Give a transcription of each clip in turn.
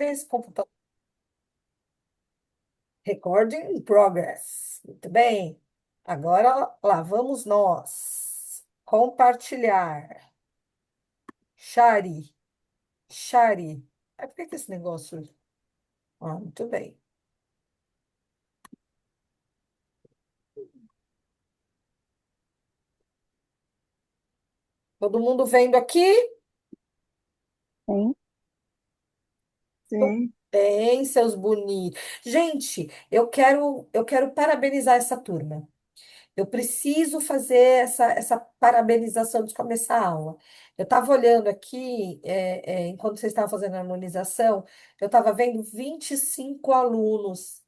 Esse computador. Recording in progress. Muito bem. Agora lá vamos nós. Compartilhar. Share. Share. Por que que esse negócio. Ah, muito bem. Todo mundo vendo aqui? Sim, sim. Bem, seus bonitos. Gente, eu quero parabenizar essa turma. Eu preciso fazer essa parabenização antes de começar a aula. Eu estava olhando aqui, enquanto vocês estavam fazendo a harmonização, eu estava vendo 25 alunos.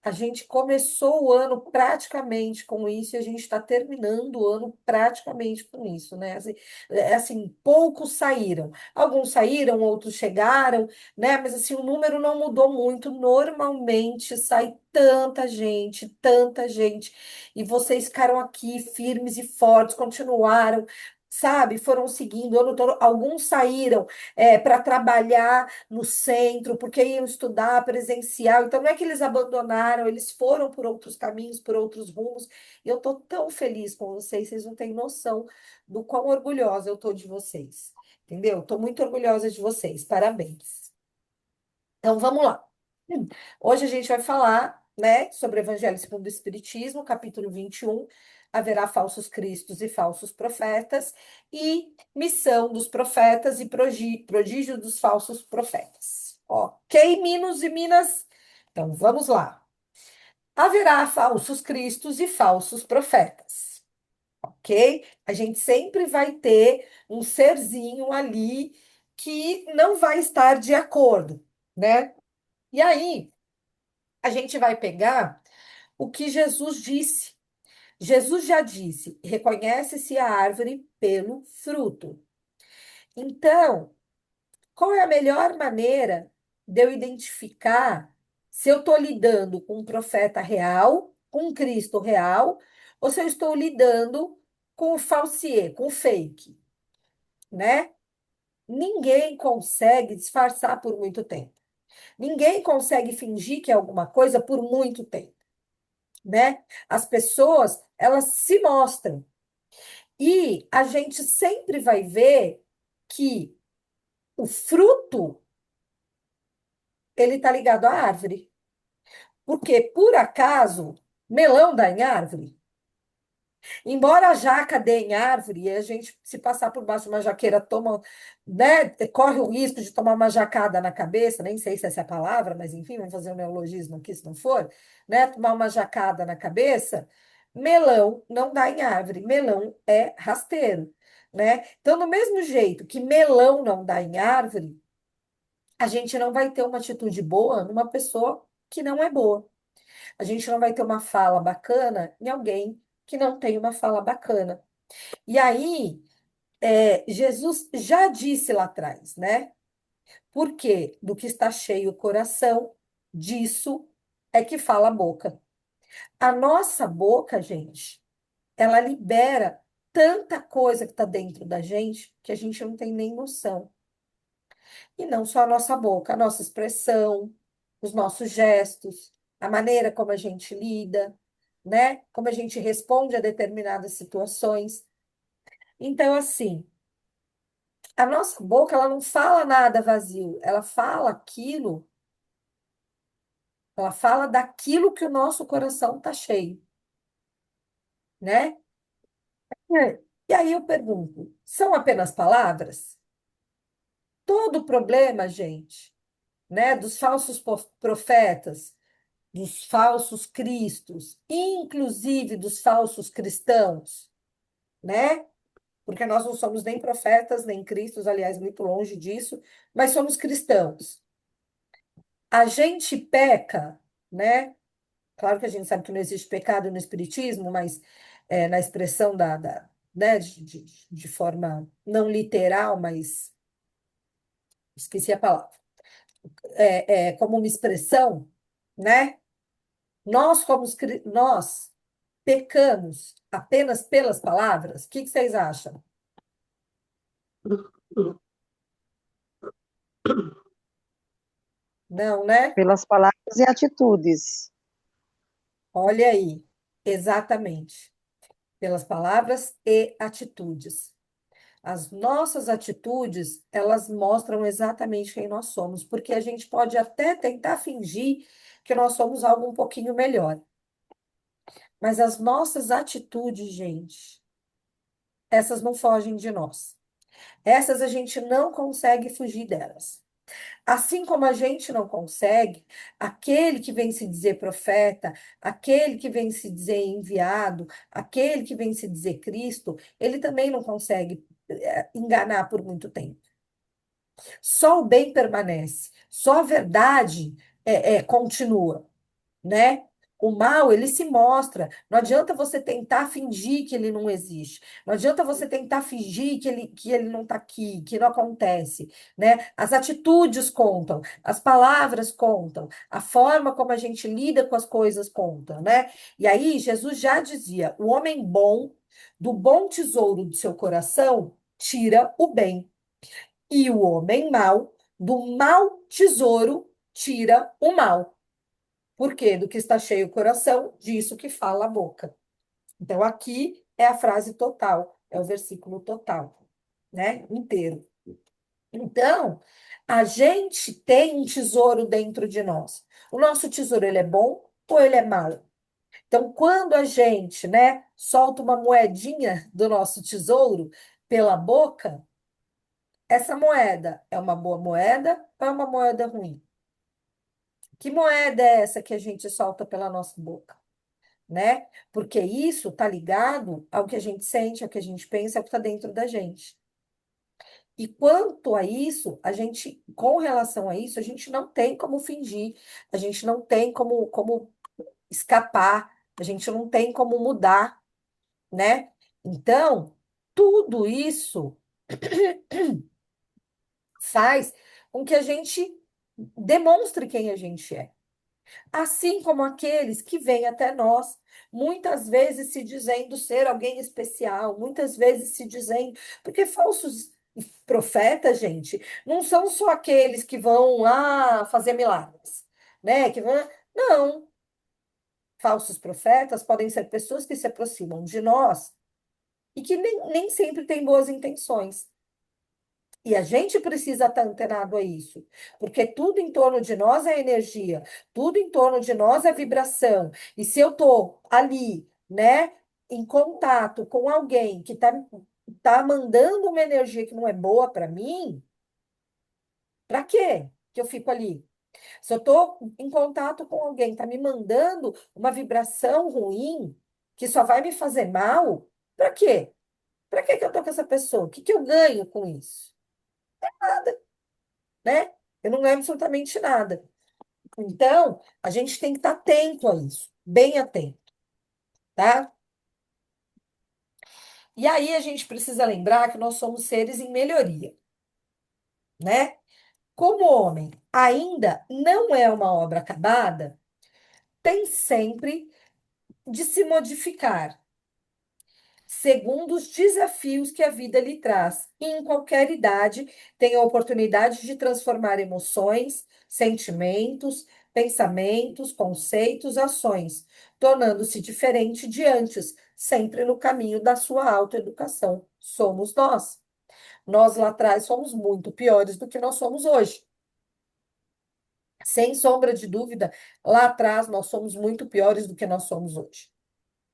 A gente começou o ano praticamente com isso e a gente está terminando o ano praticamente com isso, né? Assim, poucos saíram. Alguns saíram, outros chegaram, né? Mas assim, o número não mudou muito. Normalmente sai tanta gente, e vocês ficaram aqui firmes e fortes, continuaram, sabe? Foram seguindo o ano todo. Alguns saíram para trabalhar no centro, porque iam estudar presencial. Então, não é que eles abandonaram, eles foram por outros caminhos, por outros rumos. E eu estou tão feliz com vocês não têm noção do quão orgulhosa eu estou de vocês. Entendeu? Estou muito orgulhosa de vocês. Parabéns. Então, vamos lá. Hoje a gente vai falar, né, sobre o Evangelho segundo o Espiritismo, capítulo 21. Haverá falsos cristos e falsos profetas, e missão dos profetas e prodígio dos falsos profetas. Ok, Minos e Minas? Então, vamos lá. Haverá falsos cristos e falsos profetas, ok? A gente sempre vai ter um serzinho ali que não vai estar de acordo, né? E aí, a gente vai pegar o que Jesus disse. Jesus já disse: reconhece-se a árvore pelo fruto. Então, qual é a melhor maneira de eu identificar se eu estou lidando com um profeta real, com um Cristo real, ou se eu estou lidando com o falsiê, com o fake, né? Ninguém consegue disfarçar por muito tempo. Ninguém consegue fingir que é alguma coisa por muito tempo, né? As pessoas, elas se mostram. E a gente sempre vai ver que o fruto, ele está ligado à árvore. Porque, por acaso, melão dá em árvore? Embora a jaca dê em árvore, e a gente, se passar por baixo de uma jaqueira, toma, né, corre o risco de tomar uma jacada na cabeça, nem sei se essa é a palavra, mas enfim, vamos fazer um neologismo aqui, se não for, né, tomar uma jacada na cabeça, melão não dá em árvore, melão é rasteiro, né? Então, do mesmo jeito que melão não dá em árvore, a gente não vai ter uma atitude boa numa pessoa que não é boa. A gente não vai ter uma fala bacana em alguém que não tem uma fala bacana. E aí, Jesus já disse lá atrás, né? Porque do que está cheio o coração, disso é que fala a boca. A nossa boca, gente, ela libera tanta coisa que está dentro da gente que a gente não tem nem noção. E não só a nossa boca, a nossa expressão, os nossos gestos, a maneira como a gente lida, né? Como a gente responde a determinadas situações. Então, assim, a nossa boca, ela não fala nada vazio, ela fala daquilo que o nosso coração está cheio, né? E aí eu pergunto, são apenas palavras? Todo o problema, gente, né, dos falsos profetas, dos falsos cristos, inclusive dos falsos cristãos, né? Porque nós não somos nem profetas, nem cristos, aliás, muito longe disso, mas somos cristãos. A gente peca, né? Claro que a gente sabe que não existe pecado no espiritismo, mas na expressão né, de forma não literal, mas esqueci a palavra, como uma expressão, né? Nós pecamos apenas pelas palavras? O que que vocês acham? Não, né? Pelas palavras e atitudes. Olha aí, exatamente. Pelas palavras e atitudes. As nossas atitudes, elas mostram exatamente quem nós somos, porque a gente pode até tentar fingir que nós somos algo um pouquinho melhor, mas as nossas atitudes, gente, essas não fogem de nós. Essas a gente não consegue fugir delas. Assim como a gente não consegue, aquele que vem se dizer profeta, aquele que vem se dizer enviado, aquele que vem se dizer Cristo, ele também não consegue enganar por muito tempo. Só o bem permanece, só a verdade continua, né? O mal, ele se mostra. Não adianta você tentar fingir que ele não existe. Não adianta você tentar fingir que ele não está aqui, que não acontece, né? As atitudes contam, as palavras contam, a forma como a gente lida com as coisas conta, né? E aí, Jesus já dizia: o homem bom, do bom tesouro do seu coração, tira o bem. E o homem mau, do mau tesouro, tira o mal. Por quê? Do que está cheio o coração, disso que fala a boca. Então, aqui é a frase total, é o versículo total, né? Inteiro. Então, a gente tem um tesouro dentro de nós. O nosso tesouro, ele é bom ou ele é mau? Então, quando a gente, né, solta uma moedinha do nosso tesouro pela boca, essa moeda é uma boa moeda ou é uma moeda ruim? Que moeda é essa que a gente solta pela nossa boca? Né? Porque isso está ligado ao que a gente sente, ao que a gente pensa, ao que está dentro da gente. E quanto a isso, a gente, com relação a isso, a gente não tem como fingir, a gente não tem como escapar, a gente não tem como mudar, né? Então, tudo isso faz com que a gente demonstre quem a gente é. Assim como aqueles que vêm até nós, muitas vezes se dizendo ser alguém especial, muitas vezes se dizendo, porque falsos profetas, gente, não são só aqueles que vão lá fazer milagres, né? Não, falsos profetas podem ser pessoas que se aproximam de nós e que nem sempre têm boas intenções. E a gente precisa estar antenado a isso, porque tudo em torno de nós é energia, tudo em torno de nós é vibração. E se eu estou ali, né, em contato com alguém que tá mandando uma energia que não é boa para mim, para quê que eu fico ali? Se eu estou em contato com alguém que está me mandando uma vibração ruim, que só vai me fazer mal, para quê? Para que eu estou com essa pessoa? O que que eu ganho com isso? Né? Eu não ganho absolutamente nada. Então, a gente tem que estar atento a isso, bem atento, tá? E aí a gente precisa lembrar que nós somos seres em melhoria, né? Como o homem ainda não é uma obra acabada, tem sempre de se modificar, segundo os desafios que a vida lhe traz. E em qualquer idade, tem a oportunidade de transformar emoções, sentimentos, pensamentos, conceitos, ações, tornando-se diferente de antes, sempre no caminho da sua autoeducação. Somos nós. Nós lá atrás somos muito piores do que nós somos hoje. Sem sombra de dúvida, lá atrás nós somos muito piores do que nós somos hoje,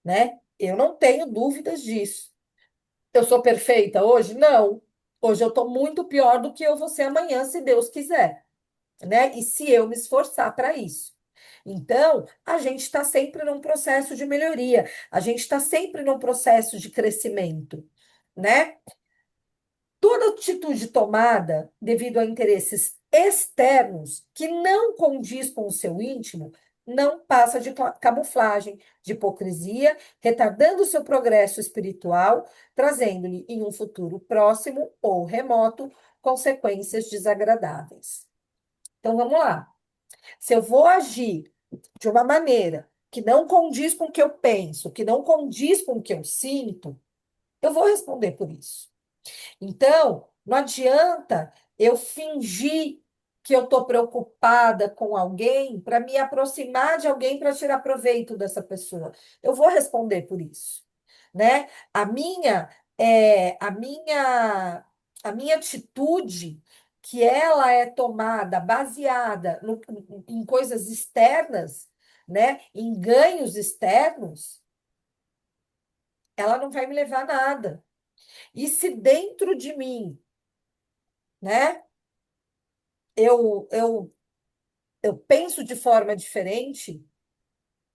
né? Eu não tenho dúvidas disso. Eu sou perfeita hoje? Não. Hoje eu estou muito pior do que eu vou ser amanhã, se Deus quiser, né? E se eu me esforçar para isso. Então, a gente está sempre num processo de melhoria, a gente está sempre num processo de crescimento, né? Toda atitude tomada devido a interesses externos que não condiz com o seu íntimo não passa de camuflagem, de hipocrisia, retardando o seu progresso espiritual, trazendo-lhe em um futuro próximo ou remoto consequências desagradáveis. Então vamos lá. Se eu vou agir de uma maneira que não condiz com o que eu penso, que não condiz com o que eu sinto, eu vou responder por isso. Então, não adianta eu fingir que eu estou preocupada com alguém para me aproximar de alguém para tirar proveito dessa pessoa. Eu vou responder por isso, né? A minha a minha atitude que ela é tomada baseada em coisas externas, né? Em ganhos externos, ela não vai me levar a nada. E se dentro de mim, né? Eu eu penso de forma diferente,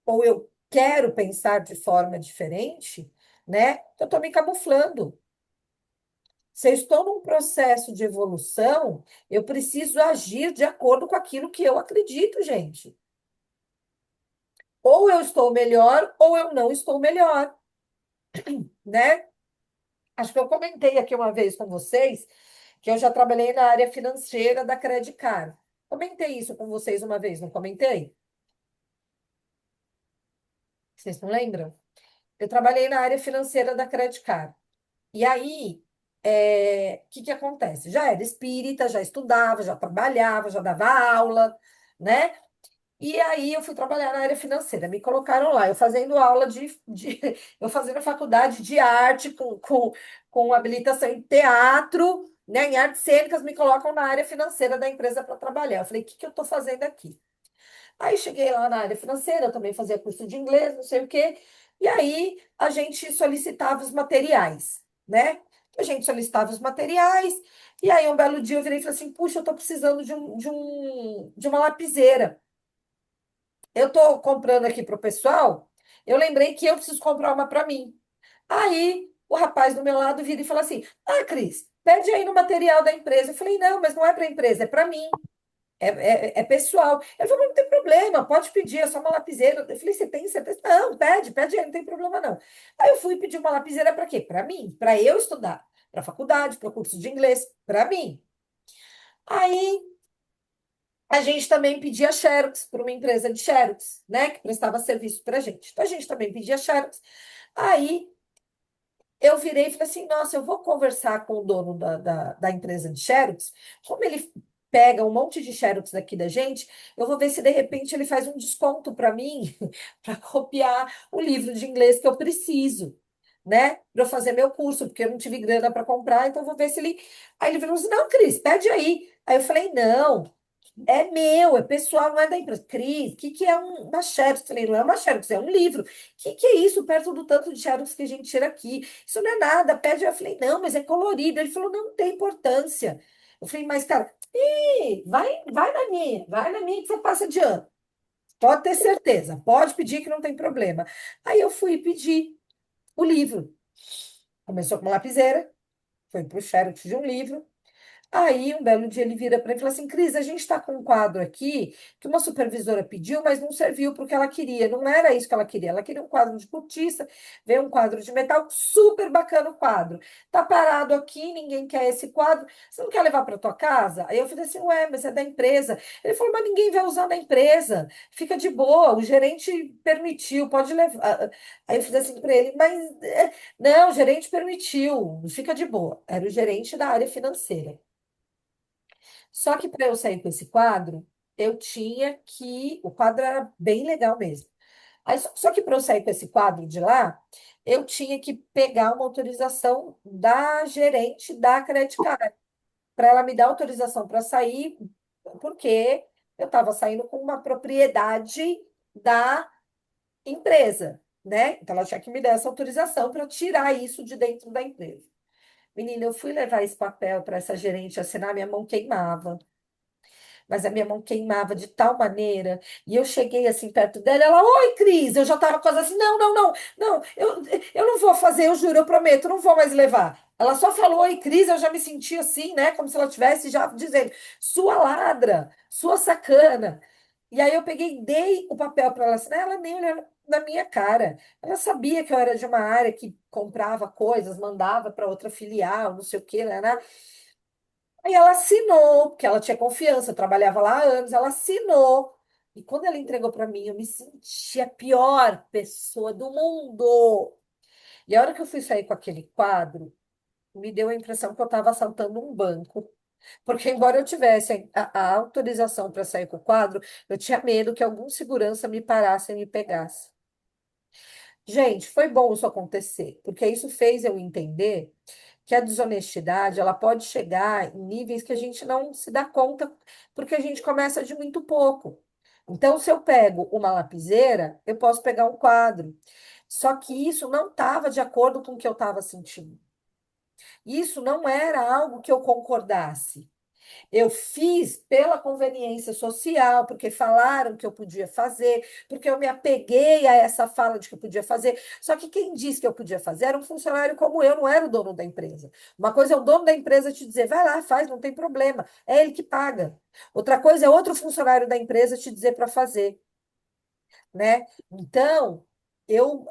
ou eu quero pensar de forma diferente, né? Eu estou me camuflando. Se eu estou num processo de evolução, eu preciso agir de acordo com aquilo que eu acredito, gente. Ou eu estou melhor, ou eu não estou melhor, né? Acho que eu comentei aqui uma vez com vocês que eu já trabalhei na área financeira da Credit Card. Comentei isso com vocês uma vez, não comentei? Vocês não lembram? Eu trabalhei na área financeira da Credit Card. E aí, o que que acontece? Já era espírita, já estudava, já trabalhava, já dava aula, né? E aí eu fui trabalhar na área financeira, me colocaram lá, eu fazendo aula eu fazendo faculdade de arte com habilitação em teatro, né? Em artes cênicas, me colocam na área financeira da empresa para trabalhar. Eu falei, o que que eu estou fazendo aqui? Aí cheguei lá na área financeira, eu também fazia curso de inglês, não sei o quê. E aí a gente solicitava os materiais, né? A gente solicitava os materiais, e aí um belo dia eu virei e falei assim: puxa, eu estou precisando de uma lapiseira. Eu estou comprando aqui para o pessoal, eu lembrei que eu preciso comprar uma para mim. Aí o rapaz do meu lado vira e fala assim: ah, Cris, pede aí no material da empresa. Eu falei: não, mas não é para a empresa, é para mim. É pessoal. Ele falou, não tem problema, pode pedir, é só uma lapiseira. Eu falei, você tem certeza? Não, pede aí, não tem problema não. Aí eu fui pedir uma lapiseira para quê? Para mim, para eu estudar, para faculdade, para curso de inglês, para mim. Aí a gente também pedia Xerox para uma empresa de Xerox, né, que prestava serviço para a gente. Então a gente também pedia Xerox. Aí eu virei e falei assim: nossa, eu vou conversar com o dono da empresa de Xerox. Como ele pega um monte de Xerox daqui da gente, eu vou ver se de repente ele faz um desconto para mim, para copiar o livro de inglês que eu preciso, né? Para eu fazer meu curso, porque eu não tive grana para comprar, então eu vou ver se ele. Aí ele falou assim: não, Cris, pede aí. Aí eu falei: não. É meu, é pessoal, não é da empresa. Cris, o que, que é uma Xerox? Eu falei, não é uma Xerox, é um livro. O que é isso perto do tanto de Xerox que a gente tira aqui? Isso não é nada, pede. Eu falei, não, mas é colorido. Ele falou, não tem importância. Eu falei, mas, cara, vai na minha que você passa de ano. Pode ter certeza, pode pedir que não tem problema. Aí eu fui pedir o livro. Começou com uma lapiseira, foi para o Xerox de um livro. Aí, um belo dia, ele vira para mim e fala assim: Cris, a gente está com um quadro aqui que uma supervisora pediu, mas não serviu para o que ela queria. Não era isso que ela queria. Ela queria um quadro de cortiça, veio um quadro de metal, super bacana o quadro. Tá parado aqui, ninguém quer esse quadro. Você não quer levar para tua casa? Aí eu falei assim: ué, mas é da empresa. Ele falou: mas ninguém vai usar na empresa. Fica de boa, o gerente permitiu, pode levar. Aí eu fiz assim para ele: não, o gerente permitiu, fica de boa. Era o gerente da área financeira. Só que para eu sair com esse quadro, eu tinha que. O quadro era bem legal mesmo. Aí, só que para eu sair com esse quadro de lá, eu tinha que pegar uma autorização da gerente da Credit Card, para ela me dar autorização para sair, porque eu estava saindo com uma propriedade da empresa, né? Então ela tinha que me dar essa autorização para tirar isso de dentro da empresa. Menina, eu fui levar esse papel para essa gerente assinar, minha mão queimava, mas a minha mão queimava de tal maneira, e eu cheguei assim perto dela, ela, oi, Cris, eu já estava quase assim, não, eu não vou fazer, eu juro, eu prometo, eu não vou mais levar. Ela só falou, oi, Cris, eu já me senti assim, né, como se ela tivesse já dizendo, sua ladra, sua sacana. E aí eu peguei, dei o papel para ela assinar, ela nem olhou na minha cara. Ela sabia que eu era de uma área que comprava coisas, mandava para outra filial, não sei o quê, né? Aí ela assinou, porque ela tinha confiança, eu trabalhava lá há anos, ela assinou. E quando ela entregou para mim, eu me senti a pior pessoa do mundo. E a hora que eu fui sair com aquele quadro, me deu a impressão que eu estava assaltando um banco. Porque, embora eu tivesse a autorização para sair com o quadro, eu tinha medo que algum segurança me parasse e me pegasse. Gente, foi bom isso acontecer, porque isso fez eu entender que a desonestidade ela pode chegar em níveis que a gente não se dá conta, porque a gente começa de muito pouco. Então, se eu pego uma lapiseira, eu posso pegar um quadro. Só que isso não estava de acordo com o que eu estava sentindo. Isso não era algo que eu concordasse. Eu fiz pela conveniência social, porque falaram que eu podia fazer, porque eu me apeguei a essa fala de que eu podia fazer. Só que quem disse que eu podia fazer era um funcionário como eu, não era o dono da empresa. Uma coisa é o dono da empresa te dizer, vai lá, faz, não tem problema, é ele que paga. Outra coisa é outro funcionário da empresa te dizer para fazer, né? Então, eu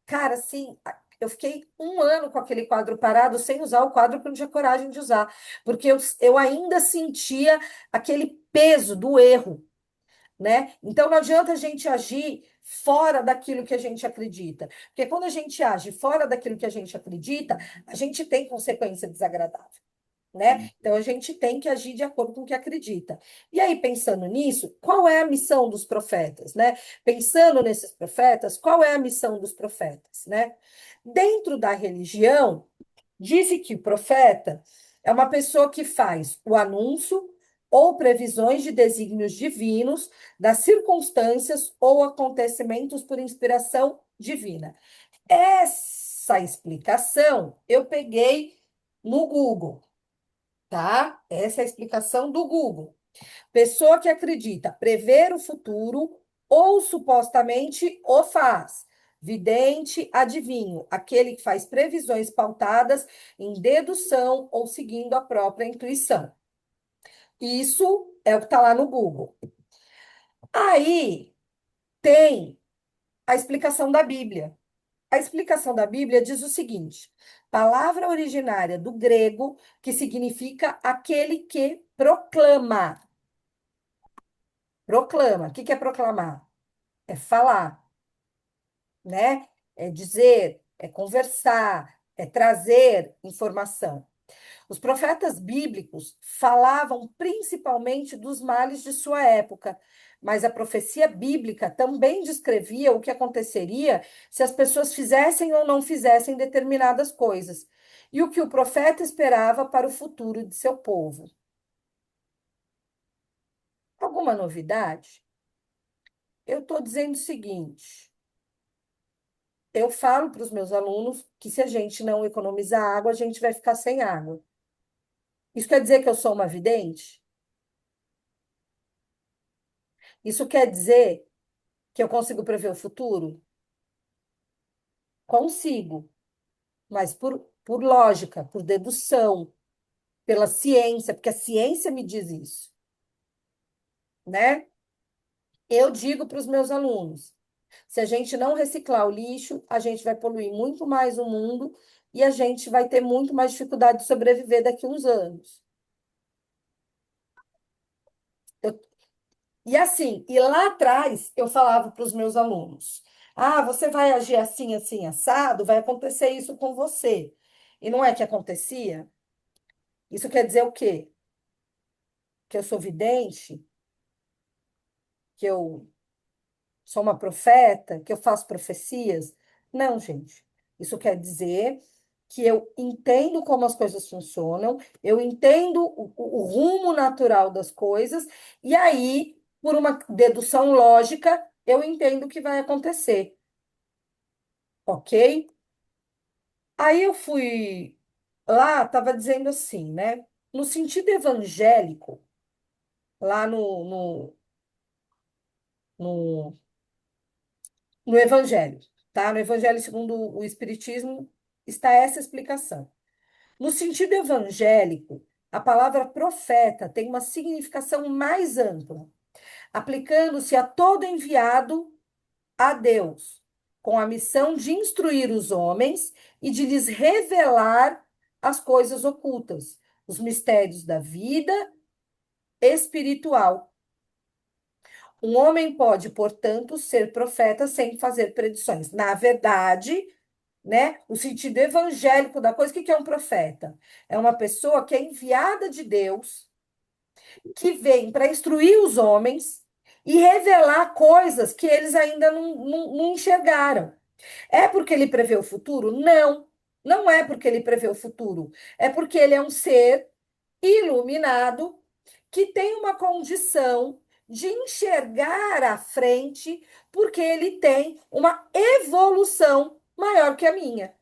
cara, assim, eu fiquei um ano com aquele quadro parado sem usar o quadro porque eu não tinha coragem de usar, porque eu ainda sentia aquele peso do erro, né? Então não adianta a gente agir fora daquilo que a gente acredita, porque quando a gente age fora daquilo que a gente acredita, a gente tem consequência desagradável. Né? Então a gente tem que agir de acordo com o que acredita. E aí, pensando nisso, qual é a missão dos profetas, né? Pensando nesses profetas, qual é a missão dos profetas, né? Dentro da religião, diz que o profeta é uma pessoa que faz o anúncio ou previsões de desígnios divinos, das circunstâncias ou acontecimentos por inspiração divina. Essa explicação eu peguei no Google, tá? Essa é a explicação do Google. Pessoa que acredita prever o futuro ou supostamente o faz. Vidente, adivinho, aquele que faz previsões pautadas em dedução ou seguindo a própria intuição. Isso é o que está lá no Google. Aí tem a explicação da Bíblia. A explicação da Bíblia diz o seguinte: palavra originária do grego que significa aquele que proclama. Proclama. O que é proclamar? É falar, né? É dizer, é conversar, é trazer informação. Os profetas bíblicos falavam principalmente dos males de sua época, mas a profecia bíblica também descrevia o que aconteceria se as pessoas fizessem ou não fizessem determinadas coisas, e o que o profeta esperava para o futuro de seu povo. Alguma novidade? Eu estou dizendo o seguinte. Eu falo para os meus alunos que se a gente não economizar água, a gente vai ficar sem água. Isso quer dizer que eu sou uma vidente? Isso quer dizer que eu consigo prever o futuro? Consigo, mas por lógica, por dedução, pela ciência, porque a ciência me diz isso, né? Eu digo para os meus alunos, se a gente não reciclar o lixo, a gente vai poluir muito mais o mundo e a gente vai ter muito mais dificuldade de sobreviver daqui a uns anos. Eu E assim, e lá atrás eu falava para os meus alunos: ah, você vai agir assim, assim, assado, vai acontecer isso com você. E não é que acontecia? Isso quer dizer o quê? Que eu sou vidente, que eu sou uma profeta, que eu faço profecias? Não, gente. Isso quer dizer que eu entendo como as coisas funcionam, eu entendo o rumo natural das coisas, e aí, por uma dedução lógica, eu entendo o que vai acontecer. Ok? Aí eu fui lá, estava dizendo assim, né? No sentido evangélico, lá no, no Evangelho, tá? No Evangelho segundo o Espiritismo está essa explicação. No sentido evangélico, a palavra profeta tem uma significação mais ampla, aplicando-se a todo enviado a Deus, com a missão de instruir os homens e de lhes revelar as coisas ocultas, os mistérios da vida espiritual. Um homem pode, portanto, ser profeta sem fazer predições. Na verdade, né? O sentido evangélico da coisa. O que que é um profeta? É uma pessoa que é enviada de Deus, que vem para instruir os homens e revelar coisas que eles ainda não enxergaram. É porque ele prevê o futuro? Não, não é porque ele prevê o futuro. É porque ele é um ser iluminado que tem uma condição de enxergar à frente, porque ele tem uma evolução maior que a minha.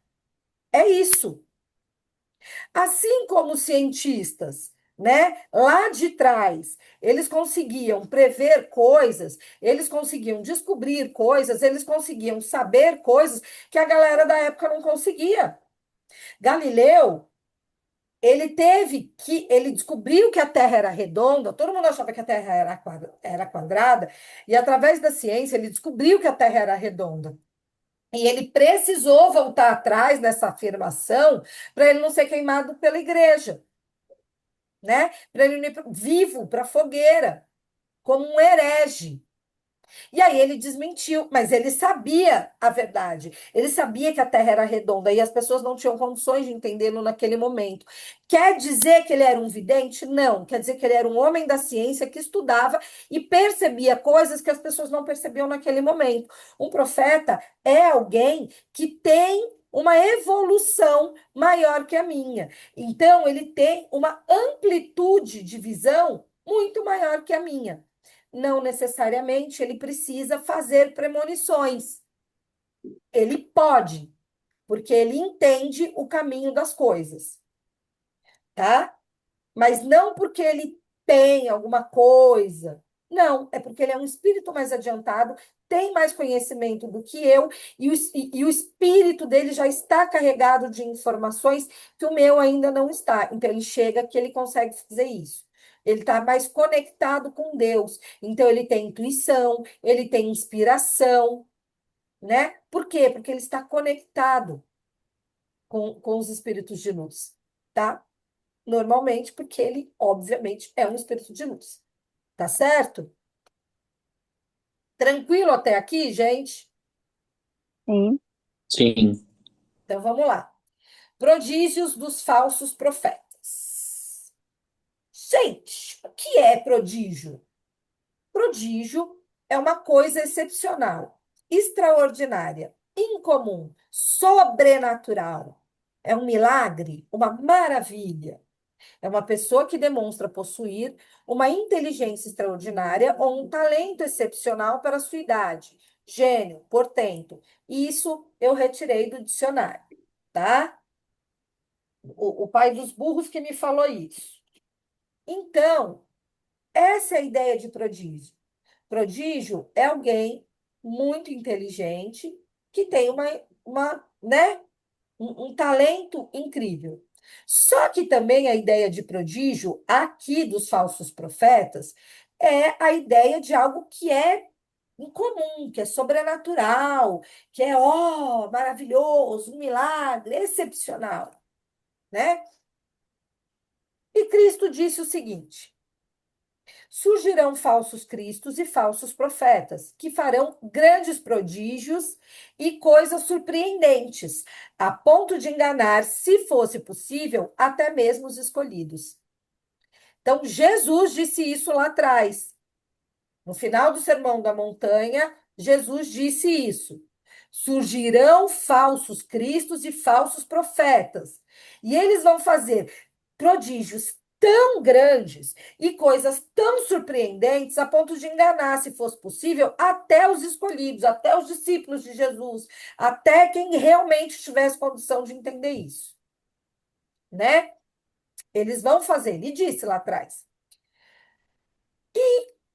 É isso. Assim como os cientistas, né, lá de trás, eles conseguiam prever coisas, eles conseguiam descobrir coisas, eles conseguiam saber coisas que a galera da época não conseguia. Galileu, ele descobriu que a Terra era redonda, todo mundo achava que a Terra era quadrada, e através da ciência ele descobriu que a Terra era redonda. E ele precisou voltar atrás nessa afirmação para ele não ser queimado pela igreja, né? Para ele não ir vivo para a fogueira, como um herege. E aí ele desmentiu, mas ele sabia a verdade. Ele sabia que a Terra era redonda e as pessoas não tinham condições de entendê-lo naquele momento. Quer dizer que ele era um vidente? Não. Quer dizer que ele era um homem da ciência que estudava e percebia coisas que as pessoas não percebiam naquele momento. Um profeta é alguém que tem uma evolução maior que a minha. Então, ele tem uma amplitude de visão muito maior que a minha. Não necessariamente ele precisa fazer premonições. Ele pode, porque ele entende o caminho das coisas, tá? Mas não porque ele tem alguma coisa. Não, é porque ele é um espírito mais adiantado, tem mais conhecimento do que eu, e o espírito dele já está carregado de informações que o meu ainda não está. Então, ele chega que ele consegue fazer isso. Ele está mais conectado com Deus. Então, ele tem intuição, ele tem inspiração, né? Por quê? Porque ele está conectado com os espíritos de luz, tá? Normalmente, porque ele, obviamente, é um espírito de luz. Tá certo? Tranquilo até aqui, gente? Sim. Sim. Então vamos lá. Prodígios dos falsos profetas. Gente, o que é prodígio? Prodígio é uma coisa excepcional, extraordinária, incomum, sobrenatural. É um milagre, uma maravilha. É uma pessoa que demonstra possuir uma inteligência extraordinária ou um talento excepcional para a sua idade. Gênio, portento. Isso eu retirei do dicionário, tá? O pai dos burros que me falou isso. Então, essa é a ideia de prodígio. Prodígio é alguém muito inteligente que tem né, um talento incrível. Só que também a ideia de prodígio, aqui dos falsos profetas, é a ideia de algo que é incomum, que é sobrenatural, que é, ó, maravilhoso, um milagre, excepcional, né? E Cristo disse o seguinte: surgirão falsos cristos e falsos profetas, que farão grandes prodígios e coisas surpreendentes, a ponto de enganar, se fosse possível, até mesmo os escolhidos. Então, Jesus disse isso lá atrás. No final do Sermão da Montanha, Jesus disse isso. Surgirão falsos cristos e falsos profetas, e eles vão fazer prodígios tão grandes e coisas tão surpreendentes a ponto de enganar, se fosse possível, até os escolhidos, até os discípulos de Jesus, até quem realmente tivesse condição de entender isso, né? Eles vão fazer, ele disse lá atrás.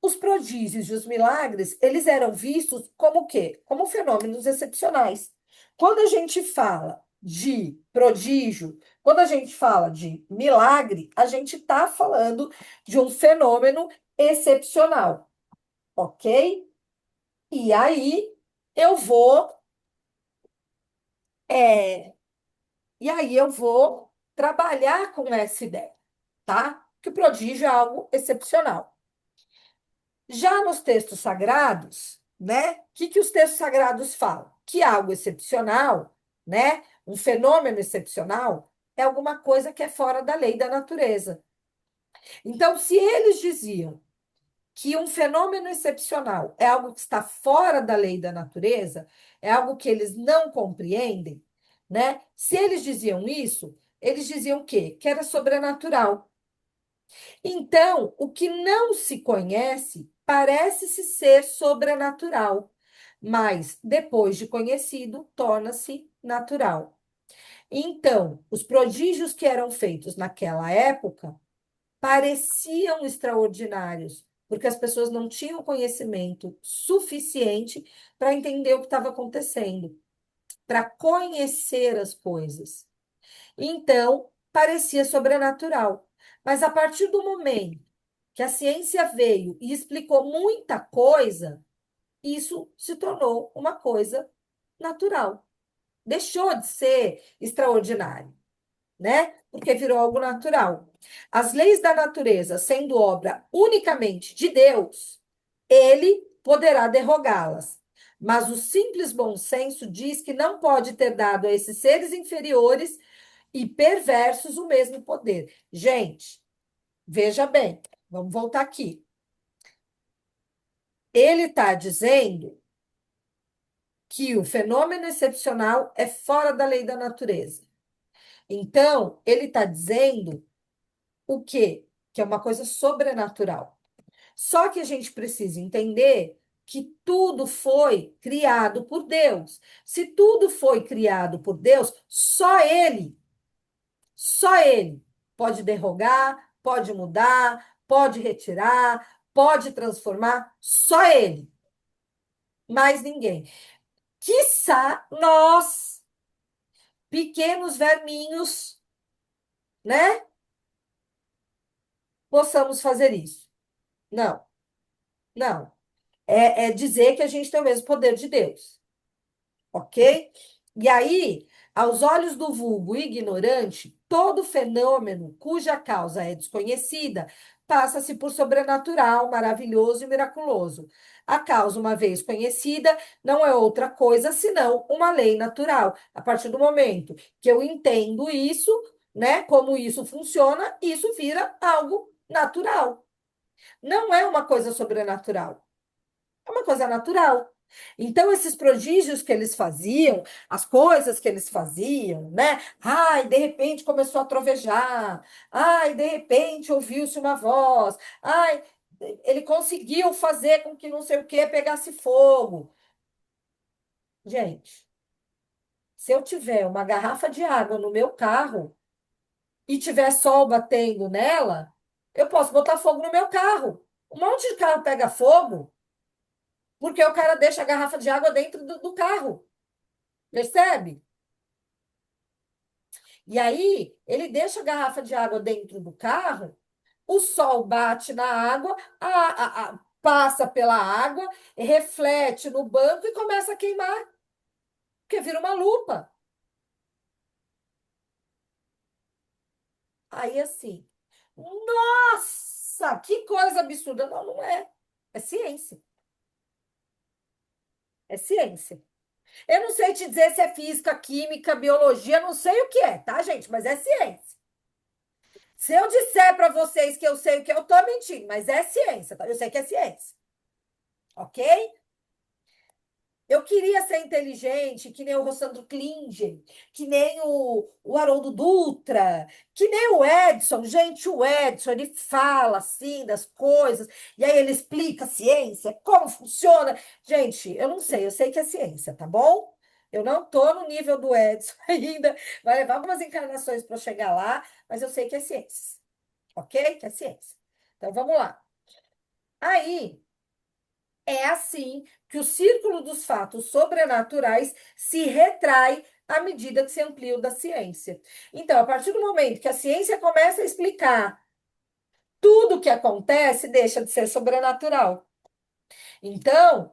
Os prodígios e os milagres, eles eram vistos como o quê? Como fenômenos excepcionais. Quando a gente fala de prodígio, quando a gente fala de milagre, a gente está falando de um fenômeno excepcional, ok? E aí eu vou, é, e aí eu vou trabalhar com essa ideia, tá? Que o prodígio é algo excepcional. Já nos textos sagrados, né? O que os textos sagrados falam? Que algo excepcional, né? Um fenômeno excepcional é alguma coisa que é fora da lei da natureza. Então, se eles diziam que um fenômeno excepcional é algo que está fora da lei da natureza, é algo que eles não compreendem, né? Se eles diziam isso, eles diziam o quê? Que era sobrenatural. Então, o que não se conhece parece-se ser sobrenatural, mas depois de conhecido, torna-se natural. Então, os prodígios que eram feitos naquela época pareciam extraordinários, porque as pessoas não tinham conhecimento suficiente para entender o que estava acontecendo, para conhecer as coisas. Então, parecia sobrenatural. Mas a partir do momento que a ciência veio e explicou muita coisa, isso se tornou uma coisa natural. Deixou de ser extraordinário, né? Porque virou algo natural. As leis da natureza, sendo obra unicamente de Deus, ele poderá derrogá-las. Mas o simples bom senso diz que não pode ter dado a esses seres inferiores e perversos o mesmo poder. Gente, veja bem, vamos voltar aqui. Ele está dizendo que o fenômeno excepcional é fora da lei da natureza. Então, ele está dizendo o quê? Que é uma coisa sobrenatural. Só que a gente precisa entender que tudo foi criado por Deus. Se tudo foi criado por Deus, só Ele pode derrogar, pode mudar, pode retirar, pode transformar, só Ele, mais ninguém. Quiçá nós, pequenos verminhos, né, possamos fazer isso. Não, não. É dizer que a gente tem o mesmo poder de Deus, ok? E aí, aos olhos do vulgo ignorante, todo fenômeno cuja causa é desconhecida passa-se por sobrenatural, maravilhoso e miraculoso. A causa, uma vez conhecida, não é outra coisa senão uma lei natural. A partir do momento que eu entendo isso, né, como isso funciona, isso vira algo natural. Não é uma coisa sobrenatural. É uma coisa natural. Então, esses prodígios que eles faziam, as coisas que eles faziam, né? Ai, de repente começou a trovejar. Ai, de repente ouviu-se uma voz. Ai, ele conseguiu fazer com que não sei o que pegasse fogo. Gente, se eu tiver uma garrafa de água no meu carro e tiver sol batendo nela, eu posso botar fogo no meu carro. Um monte de carro pega fogo porque o cara deixa a garrafa de água dentro do carro. Percebe? E aí, ele deixa a garrafa de água dentro do carro, o sol bate na água, passa pela água, reflete no banco e começa a queimar, porque vira uma lupa. Aí, assim, nossa, que coisa absurda. Não, não é. É ciência. É ciência. Eu não sei te dizer se é física, química, biologia, não sei o que é, tá, gente? Mas é ciência. Se eu disser para vocês que eu sei o que eu estou mentindo, mas é ciência, tá? Eu sei que é ciência, ok? Eu queria ser inteligente, que nem o Rossandro Klinger, que nem o Haroldo Dutra, que nem o Edson. Gente, o Edson, ele fala assim das coisas, e aí ele explica a ciência, como funciona. Gente, eu não sei, eu sei que é ciência, tá bom? Eu não estou no nível do Edson ainda, vai levar algumas encarnações para chegar lá, mas eu sei que é ciência, ok? Que é ciência. Então vamos lá. Aí. É assim que o círculo dos fatos sobrenaturais se retrai à medida que se amplia o da ciência. Então, a partir do momento que a ciência começa a explicar tudo o que acontece, deixa de ser sobrenatural. Então,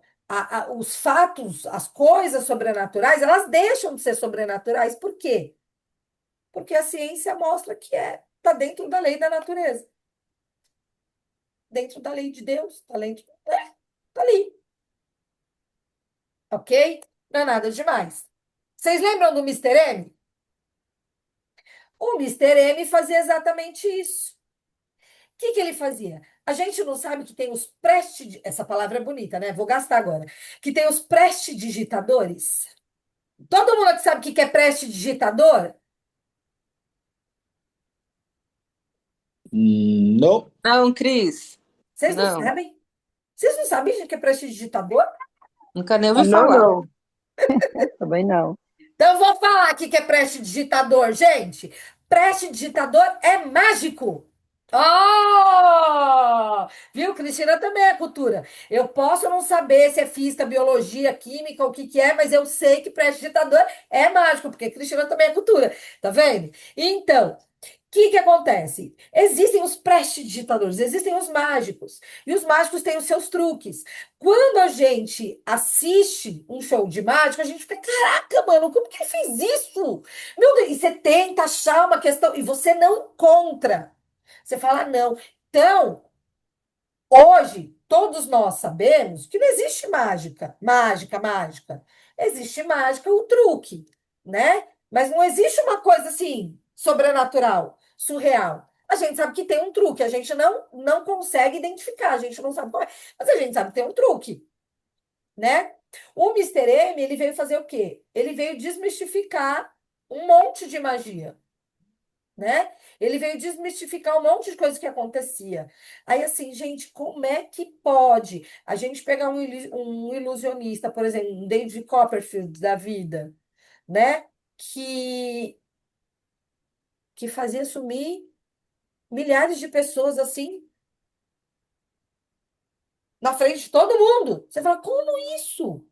os fatos, as coisas sobrenaturais, elas deixam de ser sobrenaturais. Por quê? Porque a ciência mostra que está dentro da lei da natureza, dentro da lei de Deus, tá ali, ok? Não é nada demais. Vocês lembram do Mister M? O Mister M fazia exatamente isso. O que que ele fazia? A gente não sabe que tem os preste... Essa palavra é bonita, né? Vou gastar agora. Que tem os prestidigitadores. Todo mundo que sabe o que que é prestidigitador? Não, Não, Cris. Vocês não Não, sabem? Vocês não sabem o que é prestidigitador? nunca nem ouvi Não, falar. não. Também não. Então, eu vou falar aqui que é prestidigitador, gente. Prestidigitador é mágico. Oh! Viu? Cristina também é cultura. Eu posso não saber se é física, biologia, química, o que que é, mas eu sei que prestidigitador é mágico, porque Cristina também é cultura. Tá vendo? Então, que acontece? Existem os prestidigitadores, existem os mágicos. E os mágicos têm os seus truques. Quando a gente assiste um show de mágico, a gente fica, caraca, mano, como que ele fez isso? Meu Deus, e você tenta achar uma questão e você não encontra. Você fala, "Ah, não. Então, hoje, todos nós sabemos que não existe mágica, mágica, mágica. Existe mágica, o truque, né? Mas não existe uma coisa assim, sobrenatural, surreal. A gente sabe que tem um truque, a gente não consegue identificar, a gente não sabe qual é, mas a gente sabe que tem um truque, né? O Mister M, ele veio fazer o quê? Ele veio desmistificar um monte de magia, né? Ele veio desmistificar um monte de coisa que acontecia. Aí, assim, gente, como é que pode a gente pegar um ilusionista, por exemplo, um David Copperfield da vida, né? Que, que fazia sumir milhares de pessoas assim na frente de todo mundo. Você fala, como isso?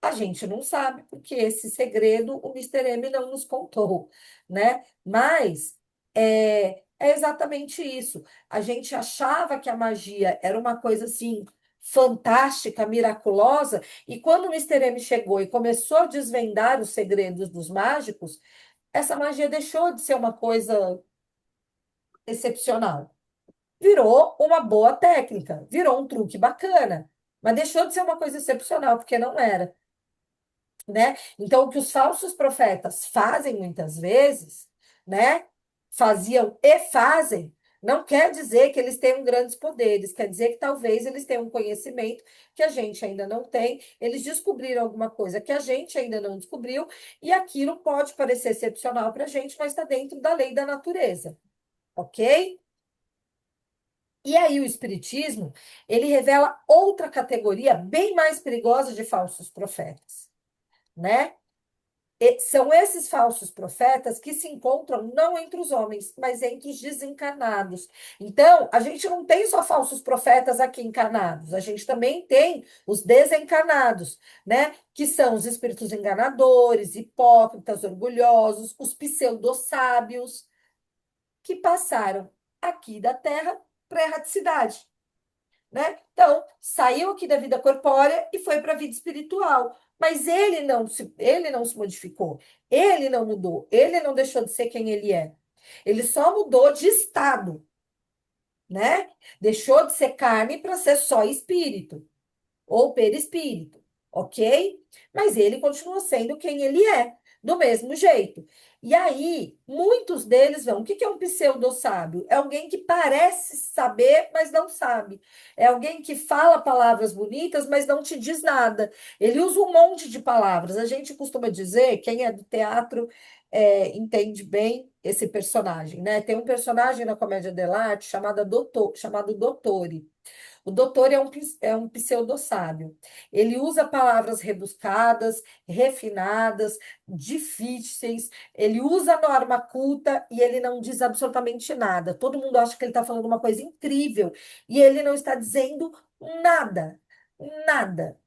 A gente não sabe, porque esse segredo o Mister M não nos contou, né? Mas é exatamente isso. A gente achava que a magia era uma coisa assim fantástica, miraculosa, e quando o Mister M chegou e começou a desvendar os segredos dos mágicos, essa magia deixou de ser uma coisa excepcional. Virou uma boa técnica, virou um truque bacana, mas deixou de ser uma coisa excepcional, porque não era, né? Então, o que os falsos profetas fazem muitas vezes, né? Faziam e fazem, não quer dizer que eles tenham grandes poderes, quer dizer que talvez eles tenham um conhecimento que a gente ainda não tem, eles descobriram alguma coisa que a gente ainda não descobriu, e aquilo pode parecer excepcional para a gente, mas está dentro da lei da natureza, ok? E aí o espiritismo, ele revela outra categoria bem mais perigosa de falsos profetas, né? São esses falsos profetas que se encontram não entre os homens, mas entre os desencarnados. Então, a gente não tem só falsos profetas aqui encarnados, a gente também tem os desencarnados, né? Que são os espíritos enganadores, hipócritas, orgulhosos, os pseudo-sábios, que passaram aqui da Terra para a erraticidade, né? Então, saiu aqui da vida corpórea e foi para a vida espiritual. Mas ele não se modificou, ele não mudou, ele não deixou de ser quem ele é. Ele só mudou de estado, né? Deixou de ser carne para ser só espírito ou perispírito, ok? Mas ele continua sendo quem ele é, do mesmo jeito. E aí, muitos deles vão. O que é um pseudo-sábio? É alguém que parece saber, mas não sabe. É alguém que fala palavras bonitas, mas não te diz nada. Ele usa um monte de palavras. A gente costuma dizer, quem é do teatro entende bem esse personagem, né? Tem um personagem na comédia dell'arte chamado Dottore. O doutor é um pseudo-sábio. Ele usa palavras rebuscadas, refinadas, difíceis. Ele usa a norma culta e ele não diz absolutamente nada. Todo mundo acha que ele está falando uma coisa incrível e ele não está dizendo nada. Nada.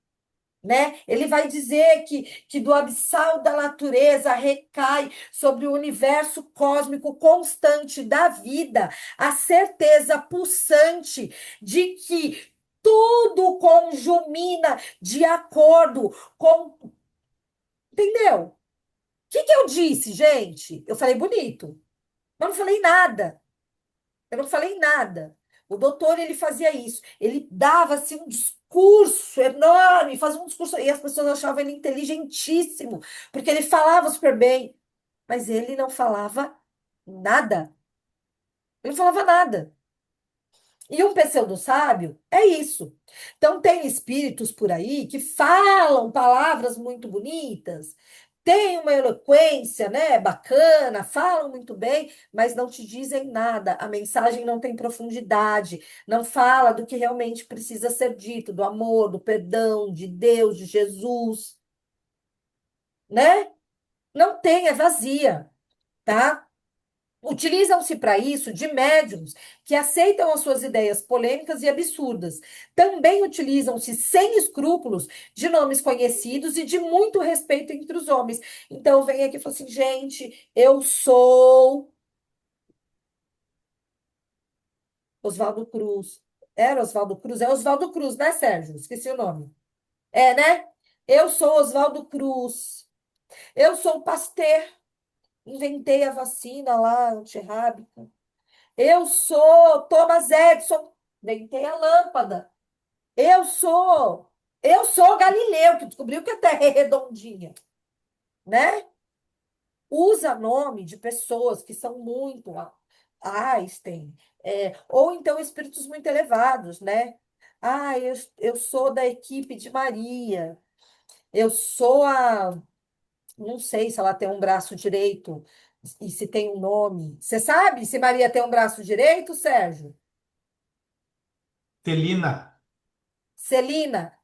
Né? Ele vai dizer que do abissal da natureza recai sobre o universo cósmico constante da vida a certeza pulsante de que tudo conjumina de acordo com. Entendeu? O que eu disse, gente? Eu falei bonito, mas não falei nada. Eu não falei nada. O doutor, ele fazia isso. Ele dava assim um discurso discurso enorme, fazia um discurso, e as pessoas achavam ele inteligentíssimo, porque ele falava super bem, mas ele não falava nada. Ele não falava nada. E um pseudo-sábio é isso. Então, tem espíritos por aí que falam palavras muito bonitas, têm uma eloquência, né, bacana, falam muito bem, mas não te dizem nada. A mensagem não tem profundidade, não fala do que realmente precisa ser dito, do amor, do perdão, de Deus, de Jesus, né? Não tem, é vazia, tá? Utilizam-se para isso de médiums que aceitam as suas ideias polêmicas e absurdas. Também utilizam-se sem escrúpulos de nomes conhecidos e de muito respeito entre os homens. Então vem aqui e fala assim, gente, eu sou Oswaldo Cruz. Era Oswaldo Cruz? É Oswaldo Cruz, né, Sérgio? Esqueci o nome. É, né? Eu sou Oswaldo Cruz. Eu sou Pasteur. Inventei a vacina lá, antirrábica. Eu sou Thomas Edison, inventei a lâmpada. Eu sou, eu sou Galileu, que descobriu que a Terra é redondinha, né? Usa nome de pessoas que são muito Einstein, ou então espíritos muito elevados, né? Ah, eu sou da equipe de Maria. Eu sou a, não sei se ela tem um braço direito e se tem um nome. Você sabe se Maria tem um braço direito, Sérgio? Celina. Celina.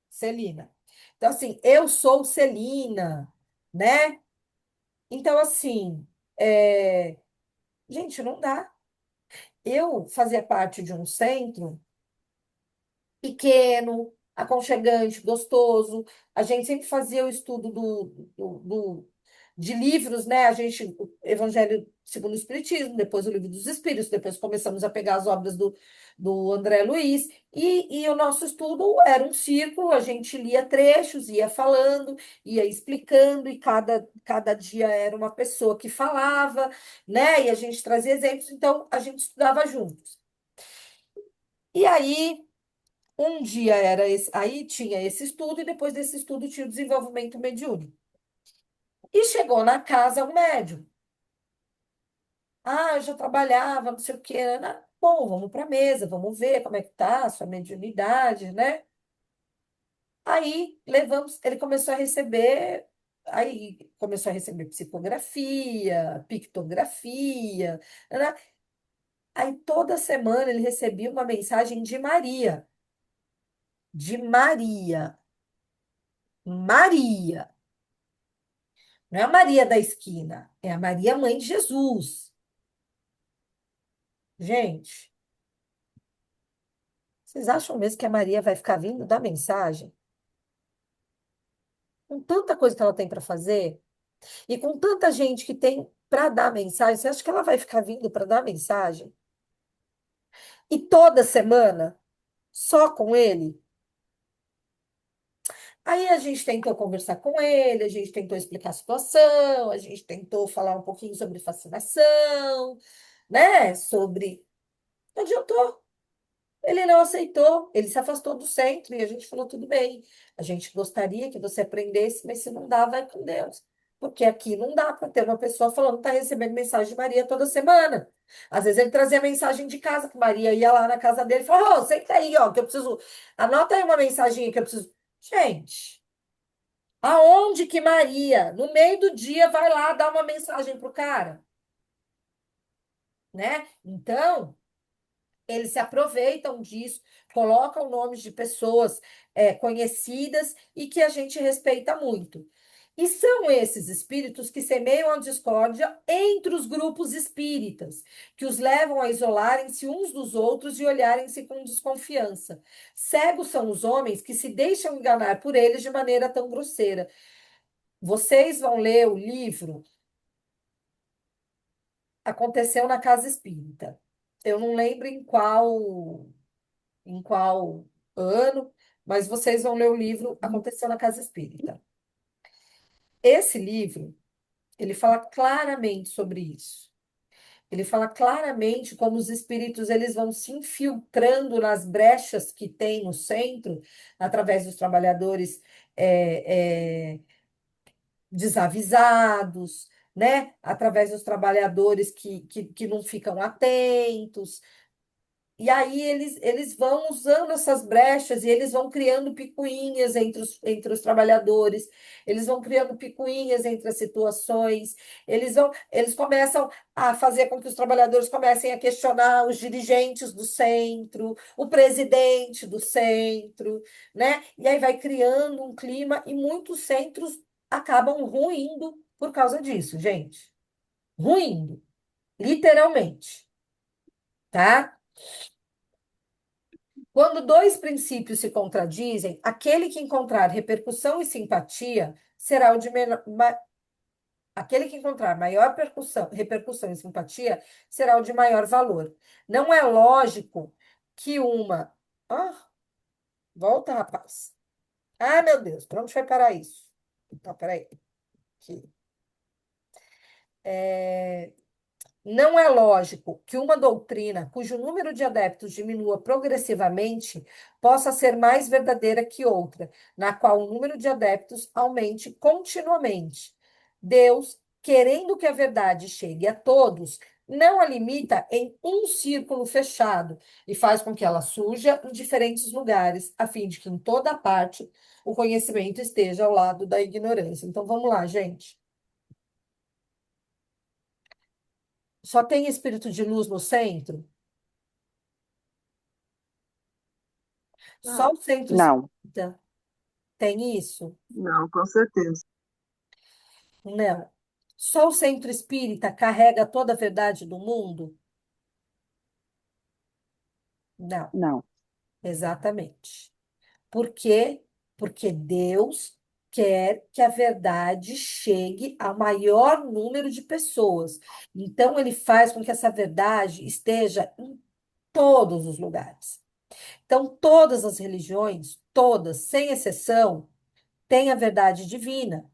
Celina. Então, assim, eu sou Celina, né? Então, assim, gente, não dá. Eu fazia parte de um centro pequeno, aconchegante, gostoso. A gente sempre fazia o estudo de livros, né? A gente, o Evangelho segundo o Espiritismo, depois o Livro dos Espíritos, depois começamos a pegar as obras do André Luiz, e o nosso estudo era um círculo, a gente lia trechos, ia falando, ia explicando, e cada dia era uma pessoa que falava, né? E a gente trazia exemplos, então a gente estudava juntos. E aí. Um dia era esse, aí tinha esse estudo, e depois desse estudo tinha o desenvolvimento mediúnico. E chegou na casa um médium. Ah, eu já trabalhava, não sei o quê. Né? Bom, vamos para a mesa, vamos ver como é que tá a sua mediunidade, né? Aí levamos, ele começou a receber psicografia, pictografia, né? Aí toda semana ele recebia uma mensagem de Maria, de Maria, Maria. Não é a Maria da esquina, é a Maria Mãe de Jesus. Gente, vocês acham mesmo que a Maria vai ficar vindo dar mensagem? Com tanta coisa que ela tem para fazer e com tanta gente que tem para dar mensagem, você acha que ela vai ficar vindo para dar mensagem? E toda semana, só com ele? Aí a gente tentou conversar com ele, a gente tentou explicar a situação, a gente tentou falar um pouquinho sobre fascinação, né? Sobre. Não adiantou. Ele não aceitou, ele se afastou do centro e a gente falou: tudo bem, a gente gostaria que você aprendesse, mas se não dá, vai com Deus. Porque aqui não dá para ter uma pessoa falando que está recebendo mensagem de Maria toda semana. Às vezes ele trazia mensagem de casa, que Maria ia lá na casa dele e falou: Ô, senta aí, ó, que eu preciso. Anota aí uma mensagem que eu preciso. Gente, aonde que Maria, no meio do dia, vai lá dar uma mensagem pro cara? Né? Então. Eles se aproveitam disso, colocam nomes de pessoas conhecidas e que a gente respeita muito. E são esses espíritos que semeiam a discórdia entre os grupos espíritas, que os levam a isolarem-se uns dos outros e olharem-se com desconfiança. Cegos são os homens que se deixam enganar por eles de maneira tão grosseira. Vocês vão ler o livro Aconteceu na Casa Espírita. Eu não lembro em qual ano, mas vocês vão ler o livro Aconteceu na Casa Espírita. Esse livro, ele fala claramente sobre isso. Ele fala claramente como os espíritos eles vão se infiltrando nas brechas que tem no centro, através dos trabalhadores desavisados, né? Através dos trabalhadores que não ficam atentos. E aí eles vão usando essas brechas e eles vão criando picuinhas entre os trabalhadores, eles vão criando picuinhas entre as situações, eles começam a fazer com que os trabalhadores comecem a questionar os dirigentes do centro, o presidente do centro, né? E aí vai criando um clima e muitos centros acabam ruindo por causa disso, gente. Ruindo, literalmente, tá? Quando dois princípios se contradizem, aquele que encontrar repercussão e simpatia será o de menor, aquele que encontrar maior repercussão e simpatia será o de maior valor. Não é lógico que uma. Ah, volta, rapaz. Ah, meu Deus, para onde vai parar isso? Tá, peraí. Aqui. Não é lógico que uma doutrina cujo número de adeptos diminua progressivamente possa ser mais verdadeira que outra, na qual o número de adeptos aumente continuamente. Deus, querendo que a verdade chegue a todos, não a limita em um círculo fechado e faz com que ela surja em diferentes lugares, a fim de que em toda parte o conhecimento esteja ao lado da ignorância. Então vamos lá, gente. Só tem espírito de luz no centro? Só Não, o centro Não, espírita tem isso? não, com certeza. Não. Só o centro espírita carrega toda a verdade do mundo? Não, não, exatamente. Por quê? Porque Deus quer que a verdade chegue ao maior número de pessoas. Então, ele faz com que essa verdade esteja em todos os lugares. Então, todas as religiões, todas, sem exceção, têm a verdade divina.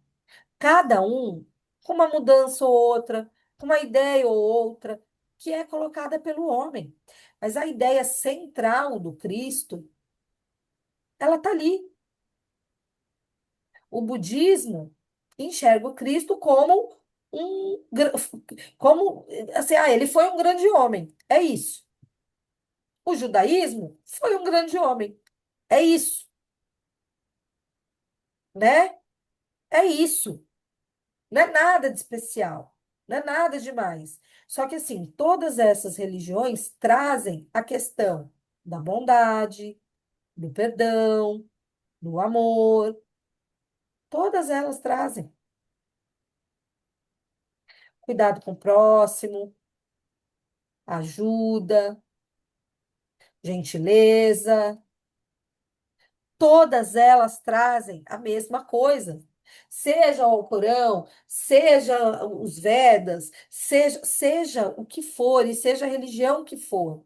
Cada um com uma mudança ou outra, com uma ideia ou outra, que é colocada pelo homem. Mas a ideia central do Cristo, ela está ali. O budismo enxerga o Cristo como como assim, ele foi um grande homem. É isso. O judaísmo foi um grande homem. É isso, né? É isso. Não é nada de especial, não é nada demais. Só que, assim, todas essas religiões trazem a questão da bondade, do perdão, do amor. Todas elas trazem cuidado com o próximo, ajuda, gentileza. Todas elas trazem a mesma coisa. Seja o Alcorão, seja os Vedas, seja o que for, e seja a religião que for.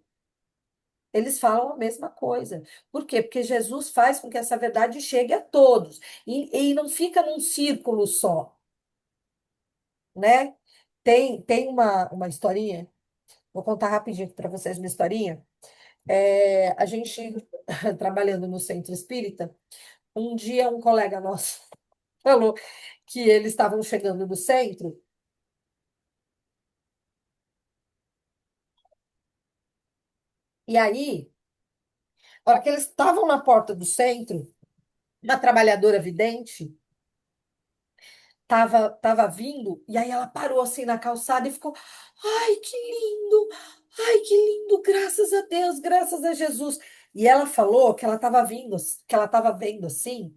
Eles falam a mesma coisa. Por quê? Porque Jesus faz com que essa verdade chegue a todos e não fica num círculo só, né? Tem uma historinha, vou contar rapidinho para vocês uma historinha. A gente, trabalhando no centro espírita, um dia um colega nosso falou que eles estavam chegando no centro, e aí, a hora que eles estavam na porta do centro, uma trabalhadora vidente tava vindo, e aí ela parou assim na calçada e ficou, ai, que lindo, graças a Deus, graças a Jesus. E ela falou que ela estava vindo, que ela estava vendo assim,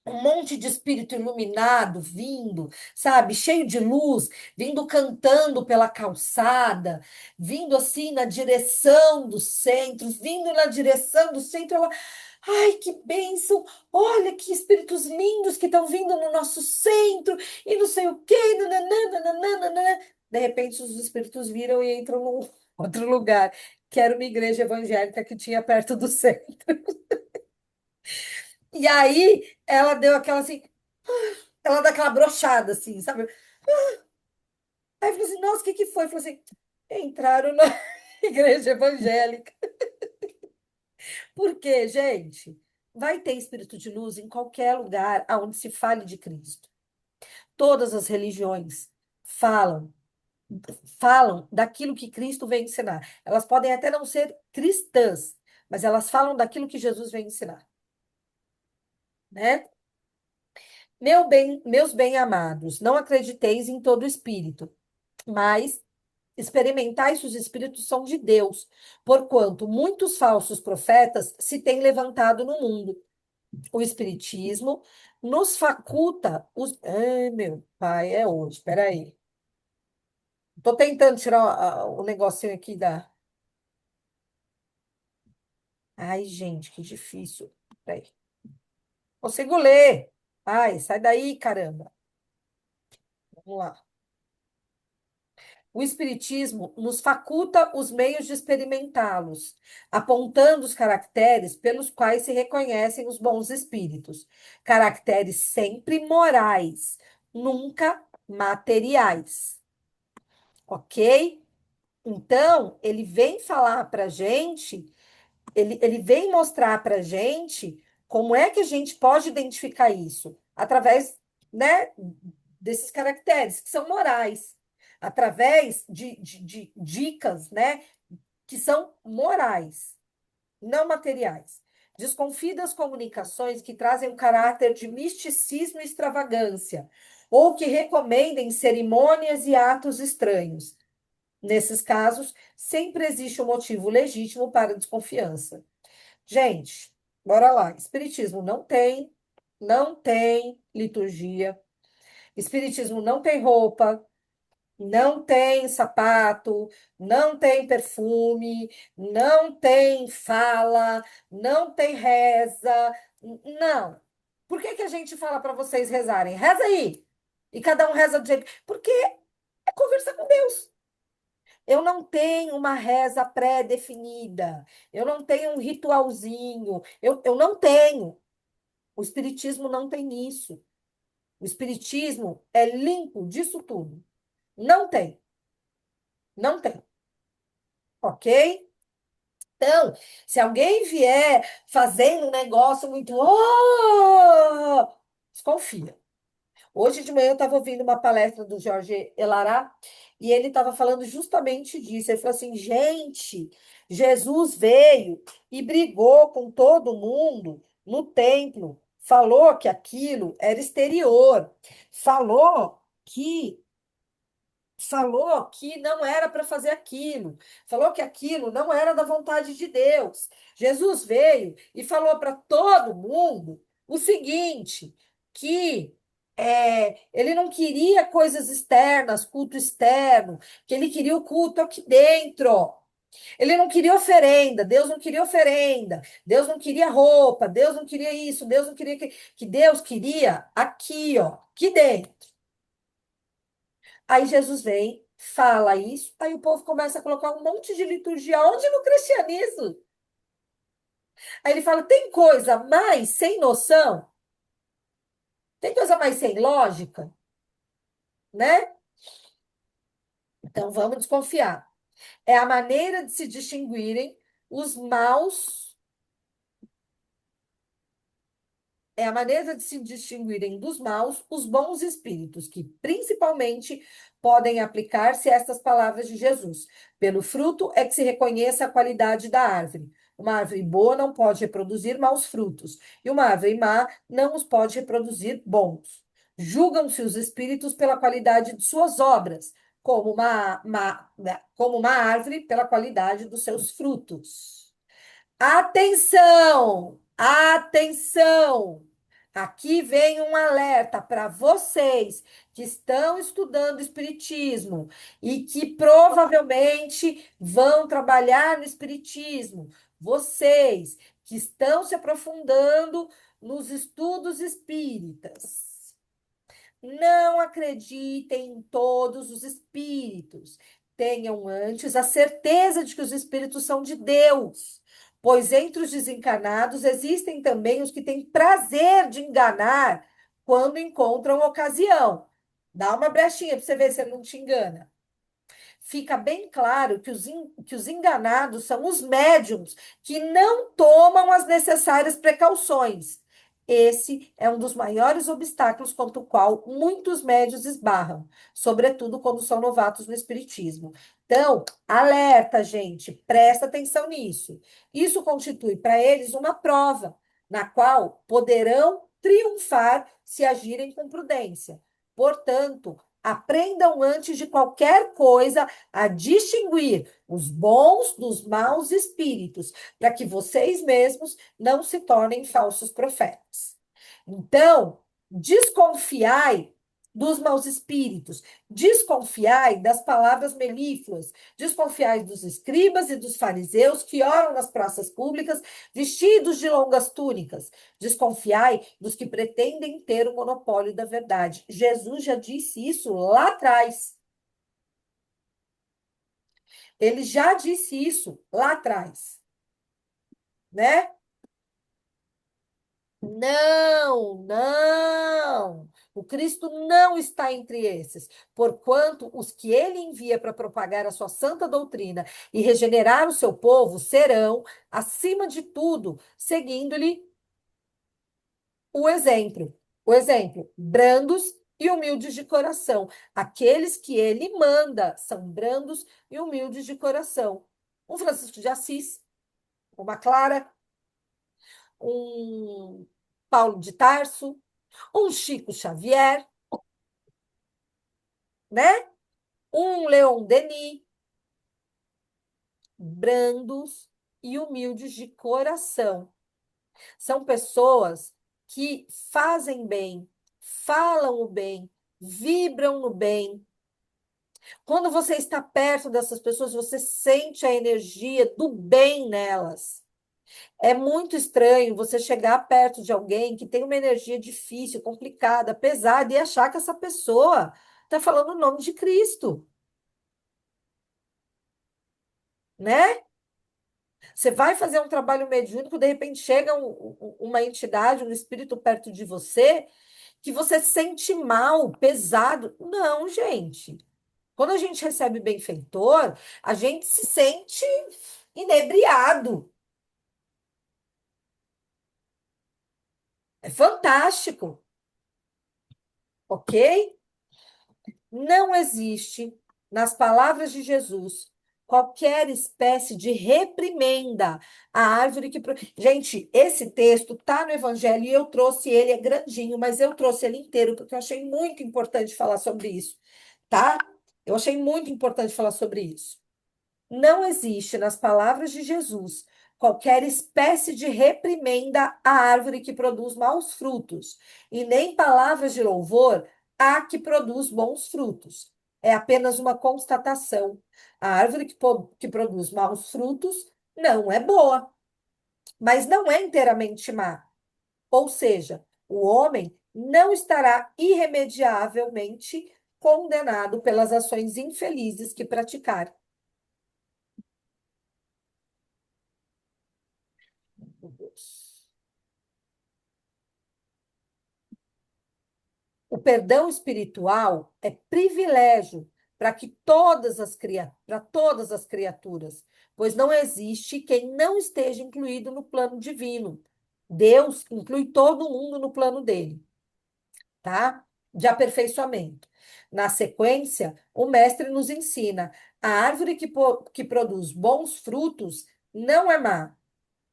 um monte de espírito iluminado vindo, sabe, cheio de luz, vindo cantando pela calçada, vindo assim na direção do centro, vindo na direção do centro. Ela, ai, que bênção! Olha que espíritos lindos que estão vindo no nosso centro e não sei o quê. Nananã, nananã, nananã. De repente, os espíritos viram e entram num outro lugar, que era uma igreja evangélica que tinha perto do centro. E aí ela deu aquela assim, ela dá aquela brochada, assim, sabe? Aí eu falei assim, nossa, o que que foi? Eu falei assim, entraram na igreja evangélica. Por quê, gente? Vai ter espírito de luz em qualquer lugar onde se fale de Cristo. Todas as religiões falam, falam daquilo que Cristo vem ensinar. Elas podem até não ser cristãs, mas elas falam daquilo que Jesus vem ensinar, né? Meus bem-amados, não acrediteis em todo espírito, mas experimentai se os espíritos são de Deus, porquanto muitos falsos profetas se têm levantado no mundo. O espiritismo nos faculta os... Ai, meu pai, é hoje, peraí. Tô tentando tirar o negocinho aqui da... Ai, gente, que difícil. Peraí. Consigo ler. Ai, sai daí, caramba. Vamos lá. O Espiritismo nos faculta os meios de experimentá-los, apontando os caracteres pelos quais se reconhecem os bons espíritos. Caracteres sempre morais, nunca materiais. Ok? Então, ele vem falar para a gente, ele vem mostrar para a gente como é que a gente pode identificar isso através, né, desses caracteres que são morais, através de dicas, né, que são morais, não materiais. Desconfie das comunicações que trazem um caráter de misticismo e extravagância, ou que recomendem cerimônias e atos estranhos. Nesses casos, sempre existe um motivo legítimo para desconfiança. Gente, bora lá. Espiritismo não tem liturgia. Espiritismo não tem roupa, não tem sapato, não tem perfume, não tem fala, não tem reza. Não. Por que que a gente fala para vocês rezarem? Reza aí. E cada um reza do jeito. Porque é conversar com Deus. Eu não tenho uma reza pré-definida. Eu não tenho um ritualzinho. Eu não tenho. O Espiritismo não tem isso. O Espiritismo é limpo disso tudo. Não tem. Não tem. Ok? Então, se alguém vier fazendo um negócio muito. Oh! Desconfia. Hoje de manhã eu estava ouvindo uma palestra do Jorge Elará e ele estava falando justamente disso. Ele falou assim: gente, Jesus veio e brigou com todo mundo no templo. Falou que aquilo era exterior. Falou que falou que não era para fazer aquilo, falou que aquilo não era da vontade de Deus. Jesus veio e falou para todo mundo o seguinte, que ele não queria coisas externas, culto externo, que ele queria o culto aqui dentro. Ele não queria oferenda, Deus não queria oferenda, Deus não queria roupa, Deus não queria isso, Deus não queria que Deus queria aqui, ó, aqui dentro. Aí Jesus vem, fala isso, aí o povo começa a colocar um monte de liturgia. Onde no cristianismo? Aí ele fala: tem coisa mais sem noção? Tem coisa mais sem lógica? Né? Então vamos desconfiar. É a maneira de se distinguirem os maus É a maneira de se distinguirem dos maus os bons espíritos, que principalmente podem aplicar-se a estas palavras de Jesus. Pelo fruto é que se reconhece a qualidade da árvore. Uma árvore boa não pode reproduzir maus frutos, e uma árvore má não os pode reproduzir bons. Julgam-se os espíritos pela qualidade de suas obras, como uma árvore pela qualidade dos seus frutos. Atenção! Atenção! Aqui vem um alerta para vocês que estão estudando Espiritismo e que provavelmente vão trabalhar no Espiritismo. Vocês que estão se aprofundando nos estudos espíritas. Não acreditem em todos os espíritos. Tenham antes a certeza de que os espíritos são de Deus, pois entre os desencarnados existem também os que têm prazer de enganar quando encontram ocasião. Dá uma brechinha para você ver se ele não te engana. Fica bem claro que os enganados são os médiums que não tomam as necessárias precauções. Esse é um dos maiores obstáculos contra o qual muitos médios esbarram, sobretudo quando são novatos no espiritismo. Então, alerta, gente, presta atenção nisso. Isso constitui para eles uma prova, na qual poderão triunfar se agirem com prudência. Portanto, aprendam antes de qualquer coisa a distinguir os bons dos maus espíritos, para que vocês mesmos não se tornem falsos profetas. Então, desconfiai dos maus espíritos, desconfiai das palavras melífluas, desconfiai dos escribas e dos fariseus que oram nas praças públicas vestidos de longas túnicas, desconfiai dos que pretendem ter o monopólio da verdade. Jesus já disse isso lá atrás. Ele já disse isso lá atrás, né? Não, não. O Cristo não está entre esses, porquanto os que ele envia para propagar a sua santa doutrina e regenerar o seu povo serão, acima de tudo, seguindo-lhe o exemplo. O exemplo, brandos e humildes de coração. Aqueles que ele manda são brandos e humildes de coração. Um Francisco de Assis, uma Clara, um Paulo de Tarso, um Chico Xavier, né? Um Leon Denis, brandos e humildes de coração. São pessoas que fazem bem, falam o bem, vibram no bem. Quando você está perto dessas pessoas, você sente a energia do bem nelas. É muito estranho você chegar perto de alguém que tem uma energia difícil, complicada, pesada, e achar que essa pessoa está falando o nome de Cristo, né? Você vai fazer um trabalho mediúnico, de repente chega uma entidade, um espírito perto de você, que você sente mal, pesado. Não, gente. Quando a gente recebe benfeitor, a gente se sente inebriado. É fantástico, ok? Não existe, nas palavras de Jesus, qualquer espécie de reprimenda à árvore que. Gente, esse texto está no Evangelho e eu trouxe ele, é grandinho, mas eu trouxe ele inteiro, porque eu achei muito importante falar sobre isso, tá? Eu achei muito importante falar sobre isso. Não existe, nas palavras de Jesus, qualquer espécie de reprimenda à árvore que produz maus frutos, e nem palavras de louvor à que produz bons frutos. É apenas uma constatação. A árvore que produz maus frutos não é boa, mas não é inteiramente má. Ou seja, o homem não estará irremediavelmente condenado pelas ações infelizes que praticar. Meu Deus. O perdão espiritual é privilégio para todas as criaturas, pois não existe quem não esteja incluído no plano divino. Deus inclui todo mundo no plano dele, tá? De aperfeiçoamento. Na sequência, o mestre nos ensina: a árvore que produz bons frutos não é má,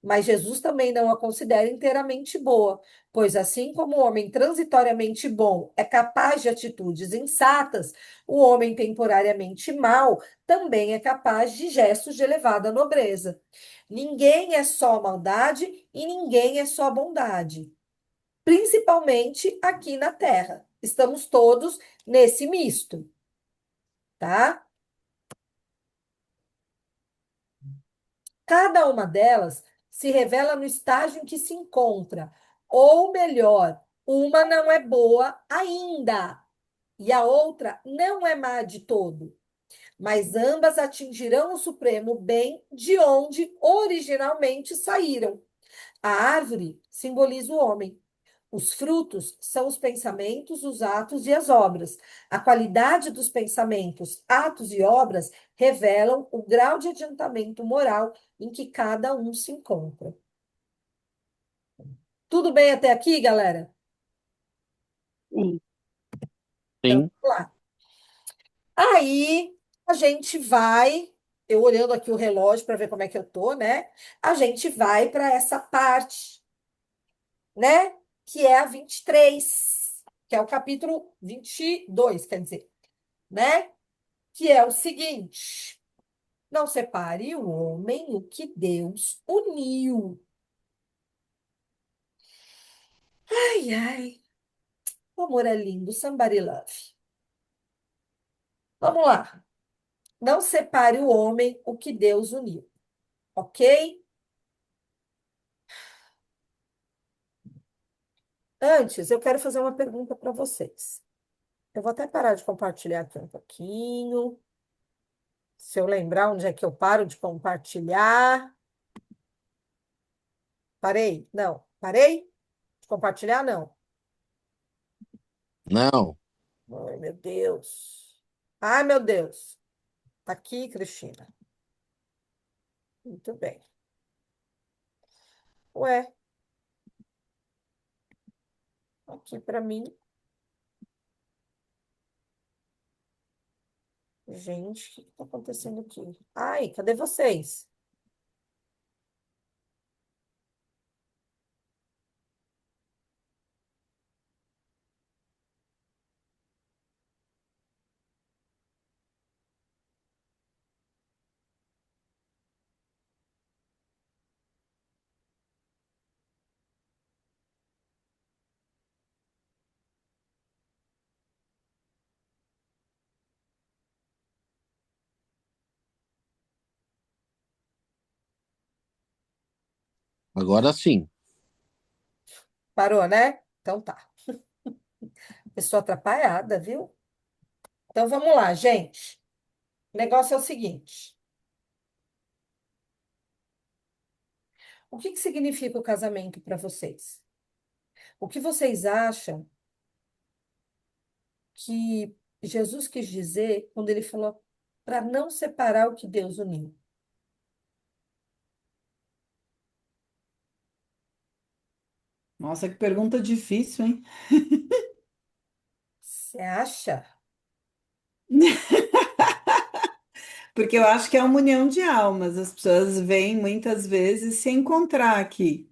mas Jesus também não a considera inteiramente boa, pois assim como o homem transitoriamente bom é capaz de atitudes insatas, o homem temporariamente mau também é capaz de gestos de elevada nobreza. Ninguém é só maldade e ninguém é só bondade, principalmente aqui na Terra. Estamos todos nesse misto, tá? Cada uma delas se revela no estágio em que se encontra, ou melhor, uma não é boa ainda e a outra não é má de todo, mas ambas atingirão o supremo bem de onde originalmente saíram. A árvore simboliza o homem. Os frutos são os pensamentos, os atos e as obras. A qualidade dos pensamentos, atos e obras revelam o grau de adiantamento moral em que cada um se encontra. Tudo bem até aqui, galera? Sim. Então, Sim. vamos lá. Aí a gente vai, eu olhando aqui o relógio para ver como é que eu tô, né? A gente vai para essa parte, né? Que é a 23, que é o capítulo 22, quer dizer, né? Que é o seguinte: não separe o homem o que Deus uniu. Ai, ai, o amor é lindo, somebody love. Vamos lá. Não separe o homem o que Deus uniu, ok? Antes, eu quero fazer uma pergunta para vocês. Eu vou até parar de compartilhar aqui um pouquinho. Se eu lembrar onde é que eu paro de compartilhar. Parei? Não. Parei de compartilhar? Não. Não. Ai, meu Deus. Ai, meu Deus. Tá aqui, Cristina. Muito bem. Ué, aqui para mim. Gente, o que está acontecendo aqui? Ai, cadê vocês? Agora sim. Parou, né? Então tá. Pessoa atrapalhada, viu? Então vamos lá, gente. O negócio é o seguinte: o que que significa o casamento para vocês? O que vocês acham que Jesus quis dizer quando ele falou para não separar o que Deus uniu? Nossa, que pergunta difícil, hein? Você acha? Porque eu acho que é uma união de almas. As pessoas vêm muitas vezes se encontrar aqui.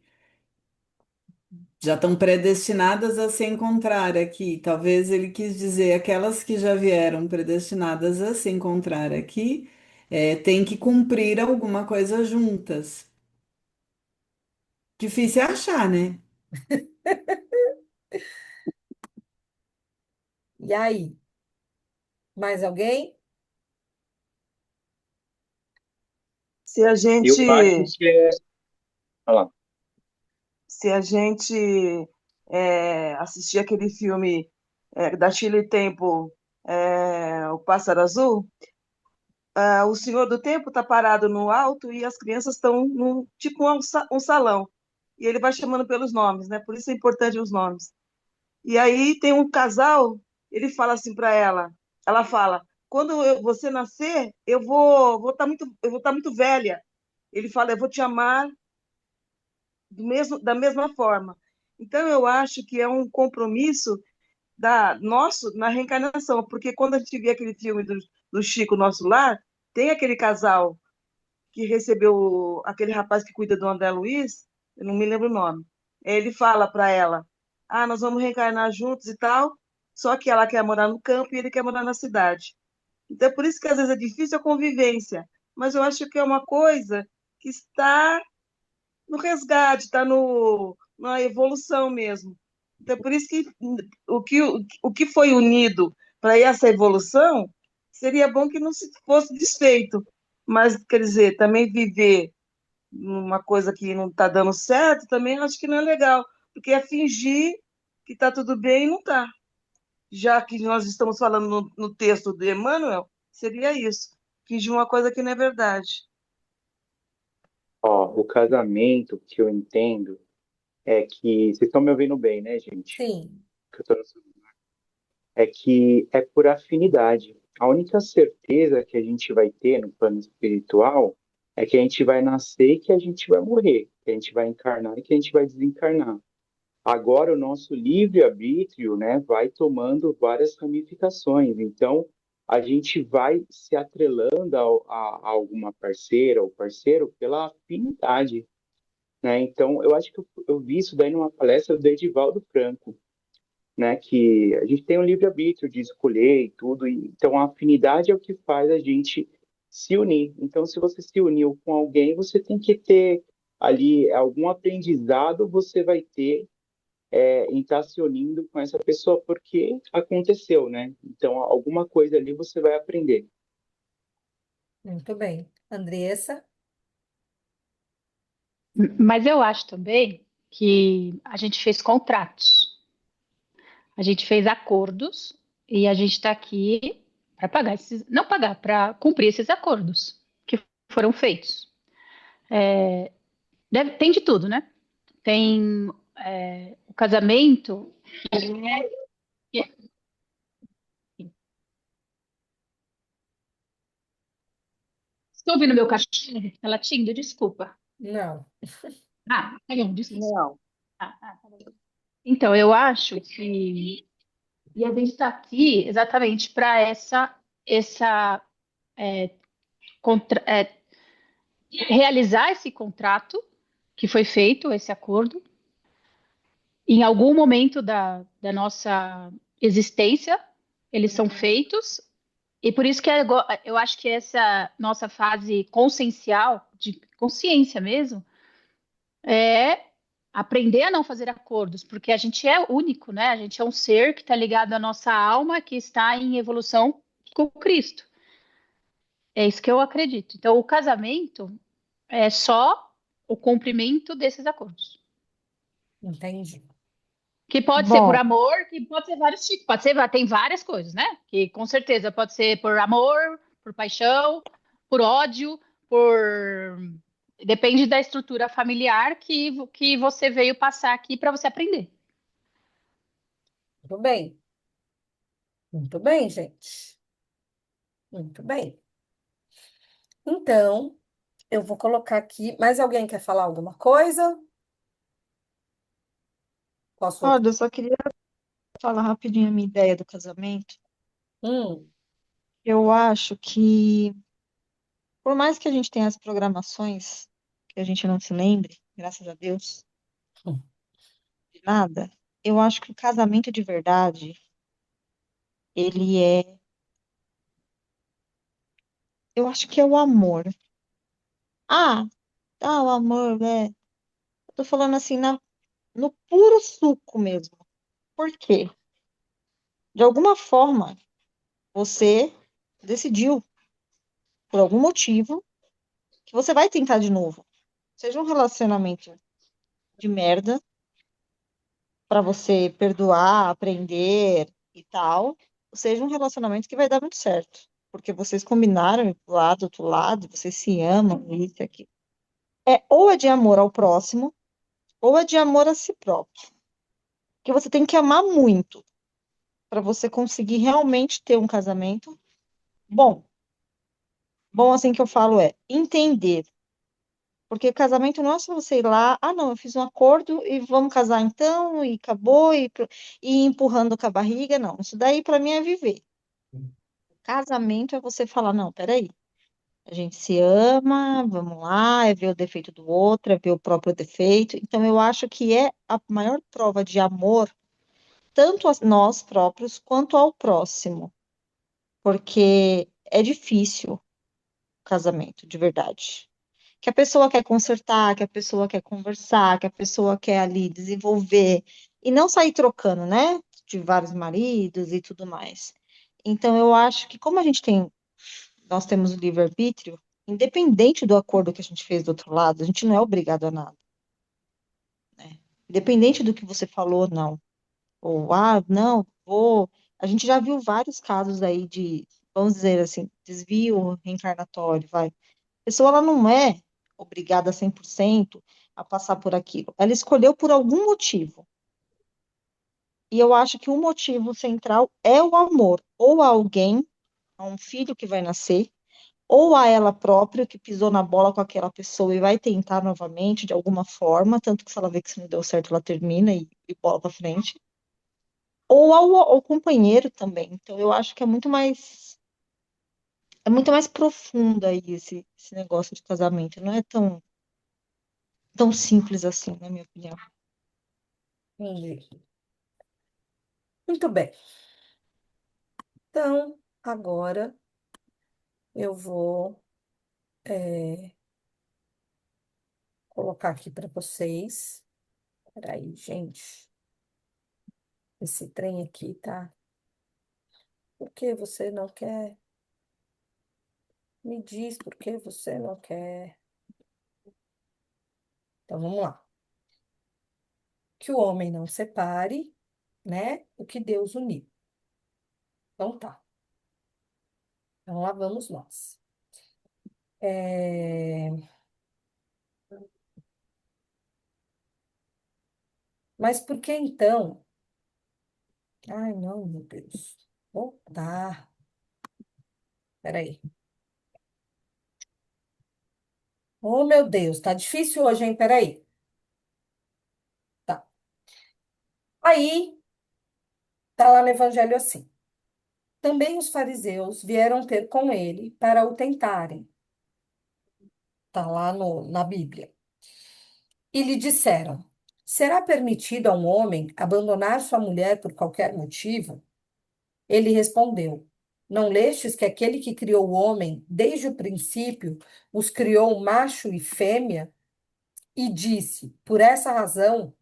Já estão predestinadas a se encontrar aqui. Talvez ele quis dizer aquelas que já vieram predestinadas a se encontrar aqui, têm que cumprir alguma coisa juntas. Difícil é achar, né? E aí? Mais alguém? Se a Eu acho gente, que é. Olha lá. se a gente assistir aquele filme da Shirley Temple, O Pássaro Azul, o Senhor do Tempo está parado no alto e as crianças estão no tipo um salão. E ele vai chamando pelos nomes, né? Por isso é importante os nomes. E aí tem um casal, ele fala assim para ela fala, quando você nascer, eu vou estar muito velha. Ele fala, eu vou te amar da mesma forma. Então eu acho que é um compromisso nosso na reencarnação, porque quando a gente vê aquele filme do Chico, Nosso Lar, tem aquele casal que recebeu aquele rapaz que cuida do André Luiz, eu não me lembro o nome. Ele fala para ela: Ah, nós vamos reencarnar juntos e tal, só que ela quer morar no campo e ele quer morar na cidade. Então, é por isso que às vezes é difícil a convivência, mas eu acho que é uma coisa que está no resgate, está na evolução mesmo. Então, é por isso que o que foi unido para essa evolução seria bom que não se fosse desfeito. Mas, quer dizer, também viver uma coisa que não está dando certo, também acho que não é legal, porque é fingir que está tudo bem e não está. Já que nós estamos falando no texto de Emmanuel, seria isso, fingir uma coisa que não é verdade. Ó, o casamento que eu entendo é que vocês estão me ouvindo bem, né, gente? Sim. Que eu tô no- É que é por afinidade. A única certeza que a gente vai ter no plano espiritual é que a gente vai nascer e que a gente vai morrer, que a gente vai encarnar e que a gente vai desencarnar. Agora, o nosso livre-arbítrio, né, vai tomando várias ramificações. Então, a gente vai se atrelando a alguma parceira ou parceiro pela afinidade, né? Então, eu acho que eu vi isso daí numa palestra do Edivaldo Franco, né, que a gente tem o livre-arbítrio de escolher e tudo, então a afinidade é o que faz a gente se unir. Então, se você se uniu com alguém, você tem que ter ali algum aprendizado, você vai ter em estar se unindo com essa pessoa, porque aconteceu, né? Então, alguma coisa ali você vai aprender. Muito bem. Andressa? Mas eu acho também que a gente fez contratos, a gente fez acordos e a gente está aqui para pagar esses, não pagar, para cumprir esses acordos que foram feitos. Tem de tudo, né? Tem o casamento. Estou ouvindo meu cachorro? Tá latindo? Desculpa. Não. Tá bom, desculpa. Não. Tá bom. Então, eu acho que. E a gente está aqui exatamente para essa contra- é, realizar esse contrato que foi feito, esse acordo, em algum momento da nossa existência, eles são feitos, e por isso que eu acho que essa nossa fase consciencial, de consciência mesmo, é aprender a não fazer acordos, porque a gente é único, né? A gente é um ser que está ligado à nossa alma, que está em evolução com Cristo. É isso que eu acredito. Então, o casamento é só o cumprimento desses acordos. Entendi. Que pode ser por Bom, amor, que pode ser vários tipos, pode ser, tem várias coisas, né? Que com certeza pode ser por amor, por paixão, por ódio, por. Depende da estrutura familiar que você veio passar aqui para você aprender. Muito bem. Muito bem, gente. Muito bem. Então, eu vou colocar aqui. Mais alguém quer falar alguma coisa? Posso? olha, eu só queria falar rapidinho a minha ideia do casamento. Hum, Eu acho que, por mais que a gente tenha as programações, que a gente não se lembre, graças a Deus, de nada, eu acho que o casamento de verdade, ele é, eu acho que é o amor. Ah, o amor, eu tô falando assim, no puro suco mesmo. Por quê? De alguma forma, você decidiu, por algum motivo, que você vai tentar de novo. Seja um relacionamento de merda, pra você perdoar, aprender e tal, seja um relacionamento que vai dar muito certo. Porque vocês combinaram ir pro lado, do outro lado, vocês se amam, isso e aquilo. Ou é de amor ao próximo, ou é de amor a si próprio. Que você tem que amar muito para você conseguir realmente ter um casamento bom. Bom, assim que eu falo entender. Porque casamento não é só você ir lá, não, eu fiz um acordo e vamos casar então, e acabou, e ir empurrando com a barriga, não. Isso daí para mim é viver. Casamento é você falar, não, peraí, a gente se ama, vamos lá, é ver o defeito do outro, é ver o próprio defeito. Então, eu acho que é a maior prova de amor, tanto a nós próprios quanto ao próximo, porque é difícil o casamento, de verdade. Que a pessoa quer consertar, que a pessoa quer conversar, que a pessoa quer ali desenvolver e não sair trocando, né? De vários maridos e tudo mais. Então, eu acho que como nós temos o livre-arbítrio, independente do acordo que a gente fez do outro lado, a gente não é obrigado a nada, né? Independente do que você falou, não. Ou, não, vou. A gente já viu vários casos aí de, vamos dizer assim, desvio reencarnatório, vai. A pessoa, ela não é obrigada 100% a passar por aquilo. Ela escolheu por algum motivo. E eu acho que o motivo central é o amor, ou a alguém, a um filho que vai nascer, ou a ela própria, que pisou na bola com aquela pessoa e vai tentar novamente, de alguma forma, tanto que se ela vê que isso não deu certo, ela termina e bola pra frente, ou ao companheiro também. Então, eu acho que é muito mais profundo aí esse negócio de casamento. Não é tão simples assim, na minha opinião. Entendi. Muito bem. Então, agora eu vou colocar aqui para vocês. Peraí, gente. Esse trem aqui, tá? Por que você não quer? Me diz por que você não quer. Então, vamos lá. Que o homem não separe, né? O que Deus uniu. Então, tá. Então, lá vamos nós. É, Mas por que então? Ai, não, meu Deus. Voltar. Peraí. Oh, meu Deus, tá difícil hoje, hein? Peraí. Tá. Aí, tá lá no Evangelho assim. Também os fariseus vieram ter com ele para o tentarem. Tá lá na Bíblia. E lhe disseram: Será permitido a um homem abandonar sua mulher por qualquer motivo? Ele respondeu: Não lestes que aquele que criou o homem, desde o princípio, os criou macho e fêmea? E disse: Por essa razão,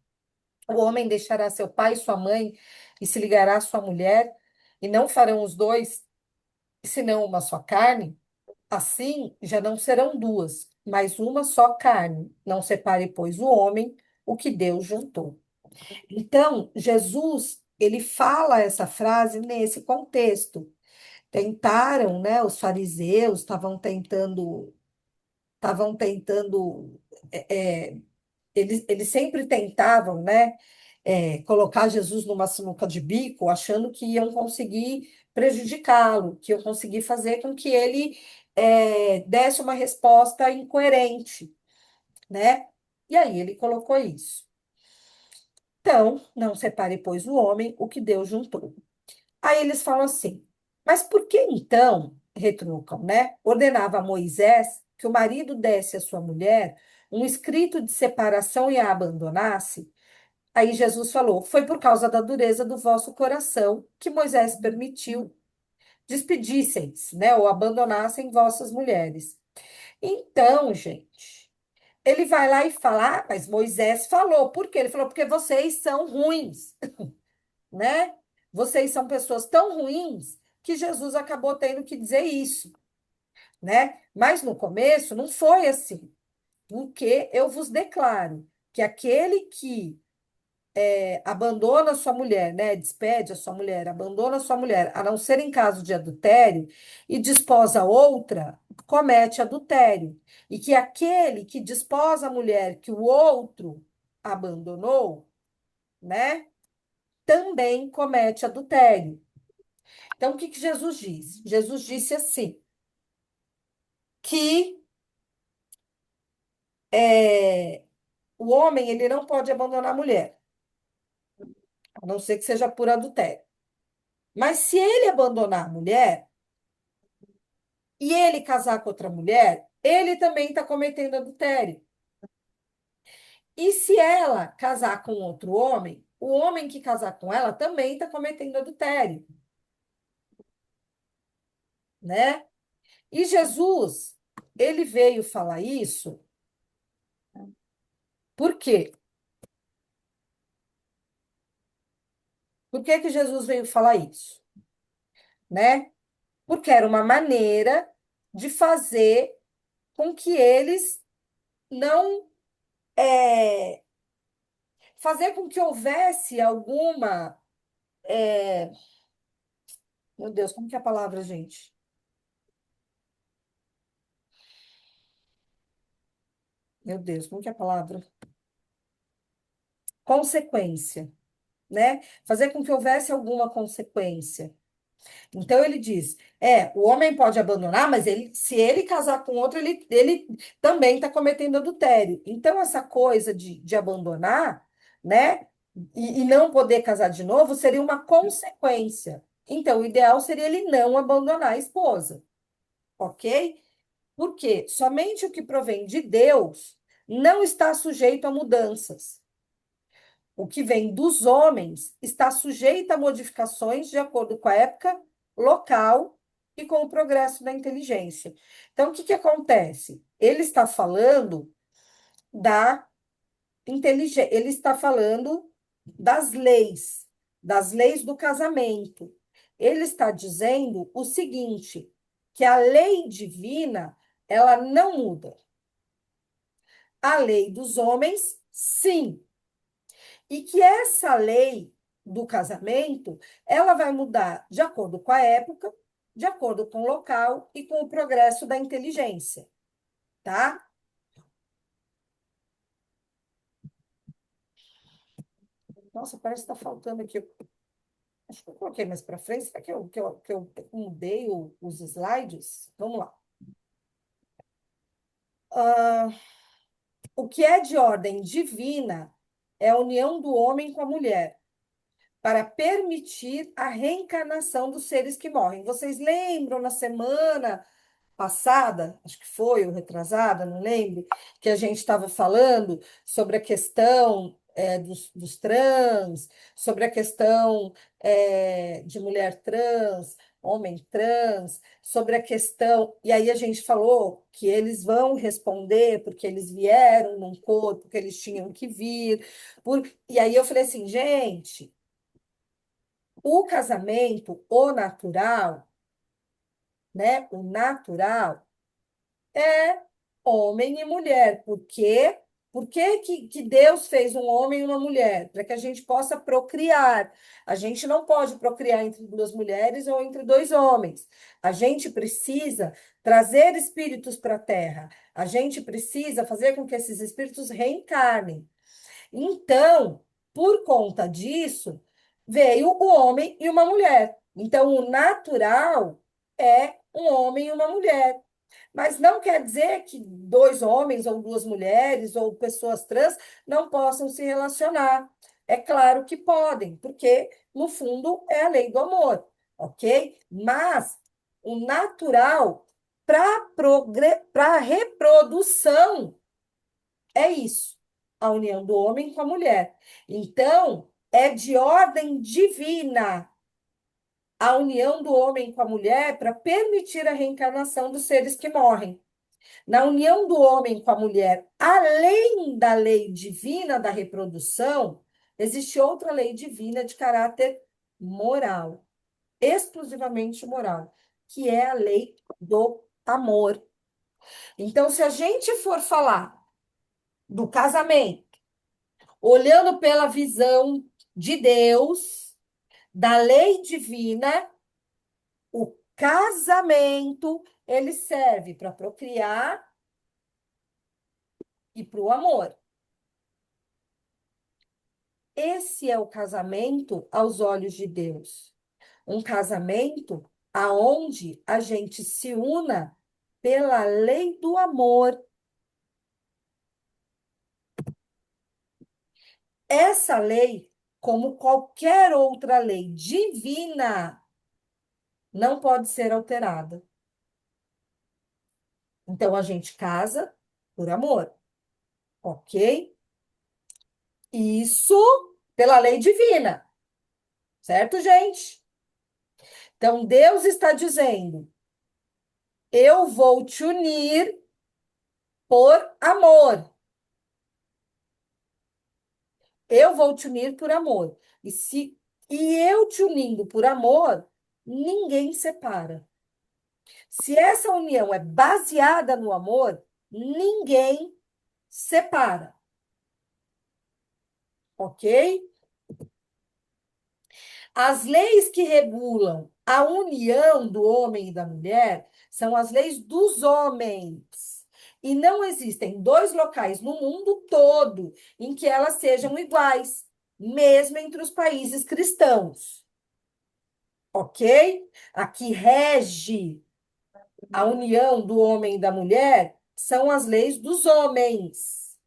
o homem deixará seu pai e sua mãe e se ligará à sua mulher, e não farão os dois, senão uma só carne? Assim, já não serão duas, mas uma só carne. Não separe, pois, o homem o que Deus juntou. Então, Jesus, ele fala essa frase nesse contexto. Tentaram, né? Os fariseus estavam tentando, eles sempre tentavam, né? Colocar Jesus numa sinuca de bico, achando que iam conseguir prejudicá-lo, que iam conseguir fazer com que ele desse uma resposta incoerente, né? E aí ele colocou isso. Então, não separe, pois, o homem o que Deus juntou. Aí eles falam assim, mas por que então, retrucam, né? Ordenava a Moisés que o marido desse à sua mulher um escrito de separação e a abandonasse? Aí Jesus falou, foi por causa da dureza do vosso coração que Moisés permitiu despedisseis, né? Ou abandonassem vossas mulheres. Então, gente, ele vai lá e fala, mas Moisés falou. Por quê? Ele falou, porque vocês são ruins, né? Vocês são pessoas tão ruins que Jesus acabou tendo que dizer isso, né? Mas no começo não foi assim, porque eu vos declaro que aquele que abandona a sua mulher, né? Despede a sua mulher, abandona a sua mulher, a não ser em caso de adultério, e desposa outra, comete adultério. E que aquele que desposa a mulher que o outro abandonou, né? Também comete adultério. Então, o que que Jesus disse? Jesus disse assim, que o homem ele não pode abandonar a mulher, a não ser que seja por adultério. Mas se ele abandonar a mulher e ele casar com outra mulher, ele também está cometendo adultério. E se ela casar com outro homem, o homem que casar com ela também está cometendo adultério, né? E Jesus, ele veio falar isso, por quê? Por que que Jesus veio falar isso, né? Porque era uma maneira de fazer com que eles não fazer com que houvesse alguma meu Deus, como que é a palavra, gente? Meu Deus, como que é a palavra? Consequência, né? Fazer com que houvesse alguma consequência. Então ele diz: o homem pode abandonar, mas se ele casar com outro, ele também está cometendo adultério. Então, essa coisa de abandonar, né, e não poder casar de novo seria uma consequência. Então, o ideal seria ele não abandonar a esposa, ok? Porque somente o que provém de Deus não está sujeito a mudanças. O que vem dos homens está sujeito a modificações de acordo com a época, local e com o progresso da inteligência. Então, o que que acontece? Ele está falando da inteligência, ele está falando das leis do casamento. Ele está dizendo o seguinte, que a lei divina, ela não muda. A lei dos homens, sim. E que essa lei do casamento, ela vai mudar de acordo com a época, de acordo com o local e com o progresso da inteligência, tá? Nossa, parece que está faltando aqui. Acho que eu coloquei mais para frente. Será que eu mudei os slides? Vamos lá. Ah, o que é de ordem divina é a união do homem com a mulher, para permitir a reencarnação dos seres que morrem. Vocês lembram na semana passada, acho que foi, ou retrasada, não lembro, que a gente estava falando sobre a questão dos trans, sobre a questão de mulher trans, homem trans, sobre a questão. E aí a gente falou que eles vão responder porque eles vieram num corpo que eles tinham que vir. E aí eu falei assim, gente, o casamento, o natural é homem e mulher. Por quê? Por que Deus fez um homem e uma mulher? Para que a gente possa procriar. A gente não pode procriar entre duas mulheres ou entre dois homens. A gente precisa trazer espíritos para a Terra. A gente precisa fazer com que esses espíritos reencarnem. Então, por conta disso, veio o homem e uma mulher. Então, o natural é um homem e uma mulher. Mas não quer dizer que dois homens ou duas mulheres ou pessoas trans não possam se relacionar. É claro que podem, porque no fundo é a lei do amor, ok? Mas o natural para a reprodução é isso, a união do homem com a mulher. Então, é de ordem divina a união do homem com a mulher para permitir a reencarnação dos seres que morrem. Na união do homem com a mulher, além da lei divina da reprodução, existe outra lei divina de caráter moral, exclusivamente moral, que é a lei do amor. Então, se a gente for falar do casamento, olhando pela visão de Deus, da lei divina, o casamento, ele serve para procriar e para o amor. Esse é o casamento aos olhos de Deus. Um casamento aonde a gente se una pela lei do amor. Essa lei, como qualquer outra lei divina, não pode ser alterada. Então a gente casa por amor, ok? Isso pela lei divina, certo, gente? Então Deus está dizendo: eu vou te unir por amor. Eu vou te unir por amor. E eu te unindo por amor, ninguém separa. Se essa união é baseada no amor, ninguém separa. Ok? As leis que regulam a união do homem e da mulher são as leis dos homens. E não existem dois locais no mundo todo em que elas sejam iguais, mesmo entre os países cristãos, ok? Aqui rege a união do homem e da mulher são as leis dos homens.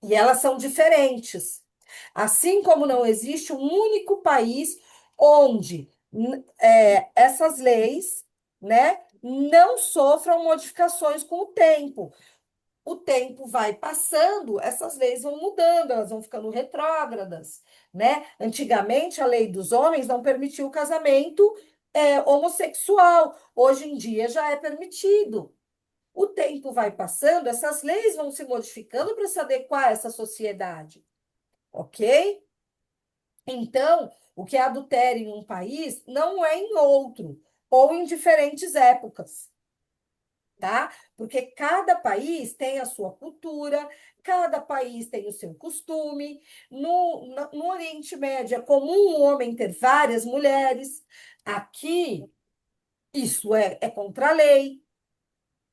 E elas são diferentes. Assim como não existe um único país onde essas leis, né, não sofram modificações com o tempo vai passando, essas leis vão mudando, elas vão ficando retrógradas, né? Antigamente, a lei dos homens não permitia o casamento homossexual. Hoje em dia já é permitido. O tempo vai passando, essas leis vão se modificando para se adequar a essa sociedade, ok? Então, o que é adultério em um país não é em outro, ou em diferentes épocas, tá? Porque cada país tem a sua cultura, cada país tem o seu costume. No Oriente Médio é comum um homem ter várias mulheres. Aqui, isso é contra a lei.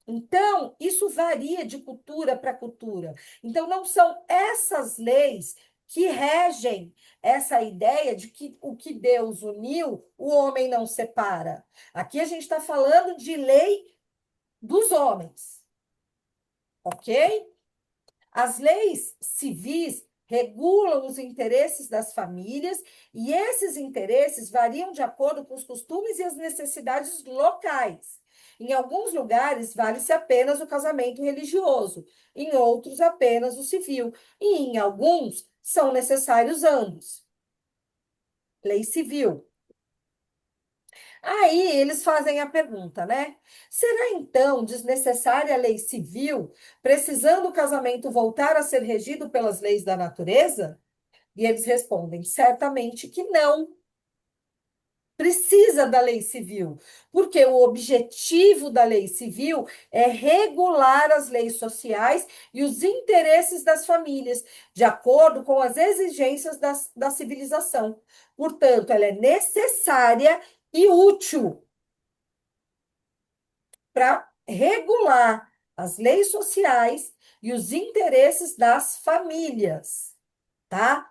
Então, isso varia de cultura para cultura. Então, não são essas leis que regem essa ideia de que o que Deus uniu, o homem não separa. Aqui a gente está falando de lei dos homens, ok? As leis civis regulam os interesses das famílias e esses interesses variam de acordo com os costumes e as necessidades locais. Em alguns lugares, vale-se apenas o casamento religioso, em outros, apenas o civil, e em alguns, são necessários ambos. Lei civil. Aí eles fazem a pergunta, né? Será então desnecessária a lei civil, precisando o casamento voltar a ser regido pelas leis da natureza? E eles respondem: certamente que não. Precisa da lei civil, porque o objetivo da lei civil é regular as leis sociais e os interesses das famílias, de acordo com as exigências da civilização. Portanto, ela é necessária e útil para regular as leis sociais e os interesses das famílias, tá?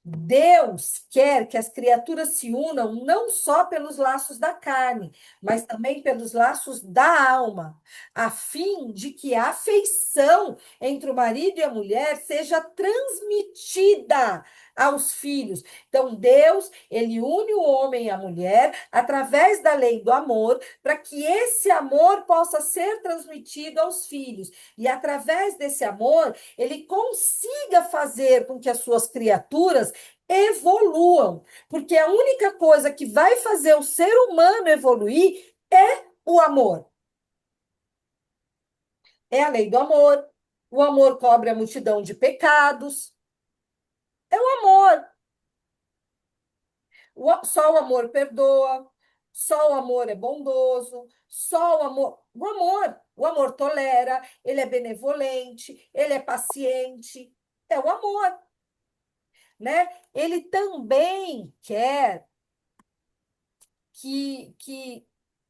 Deus quer que as criaturas se unam não só pelos laços da carne, mas também pelos laços da alma, a fim de que a afeição entre o marido e a mulher seja transmitida aos filhos. Então, Deus, ele une o homem e a mulher através da lei do amor, para que esse amor possa ser transmitido aos filhos. E através desse amor, ele consiga fazer com que as suas criaturas evoluam, porque a única coisa que vai fazer o ser humano evoluir é o amor. É a lei do amor. O amor cobre a multidão de pecados. É o amor. Só o amor perdoa. Só o amor é bondoso. Só o amor tolera, ele é benevolente, ele é paciente. É o amor, né? Ele também quer que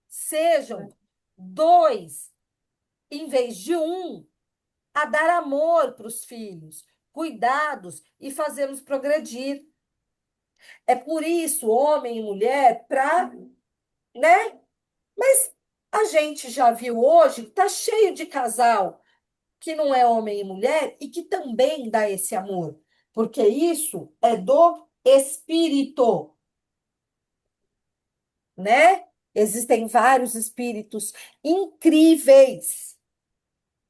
sejam dois, em vez de um, a dar amor para os filhos, cuidados e fazê-los progredir. É por isso, homem e mulher, para, né? Mas a gente já viu hoje, está cheio de casal que não é homem e mulher e que também dá esse amor, porque isso é do espírito, né? Existem vários espíritos incríveis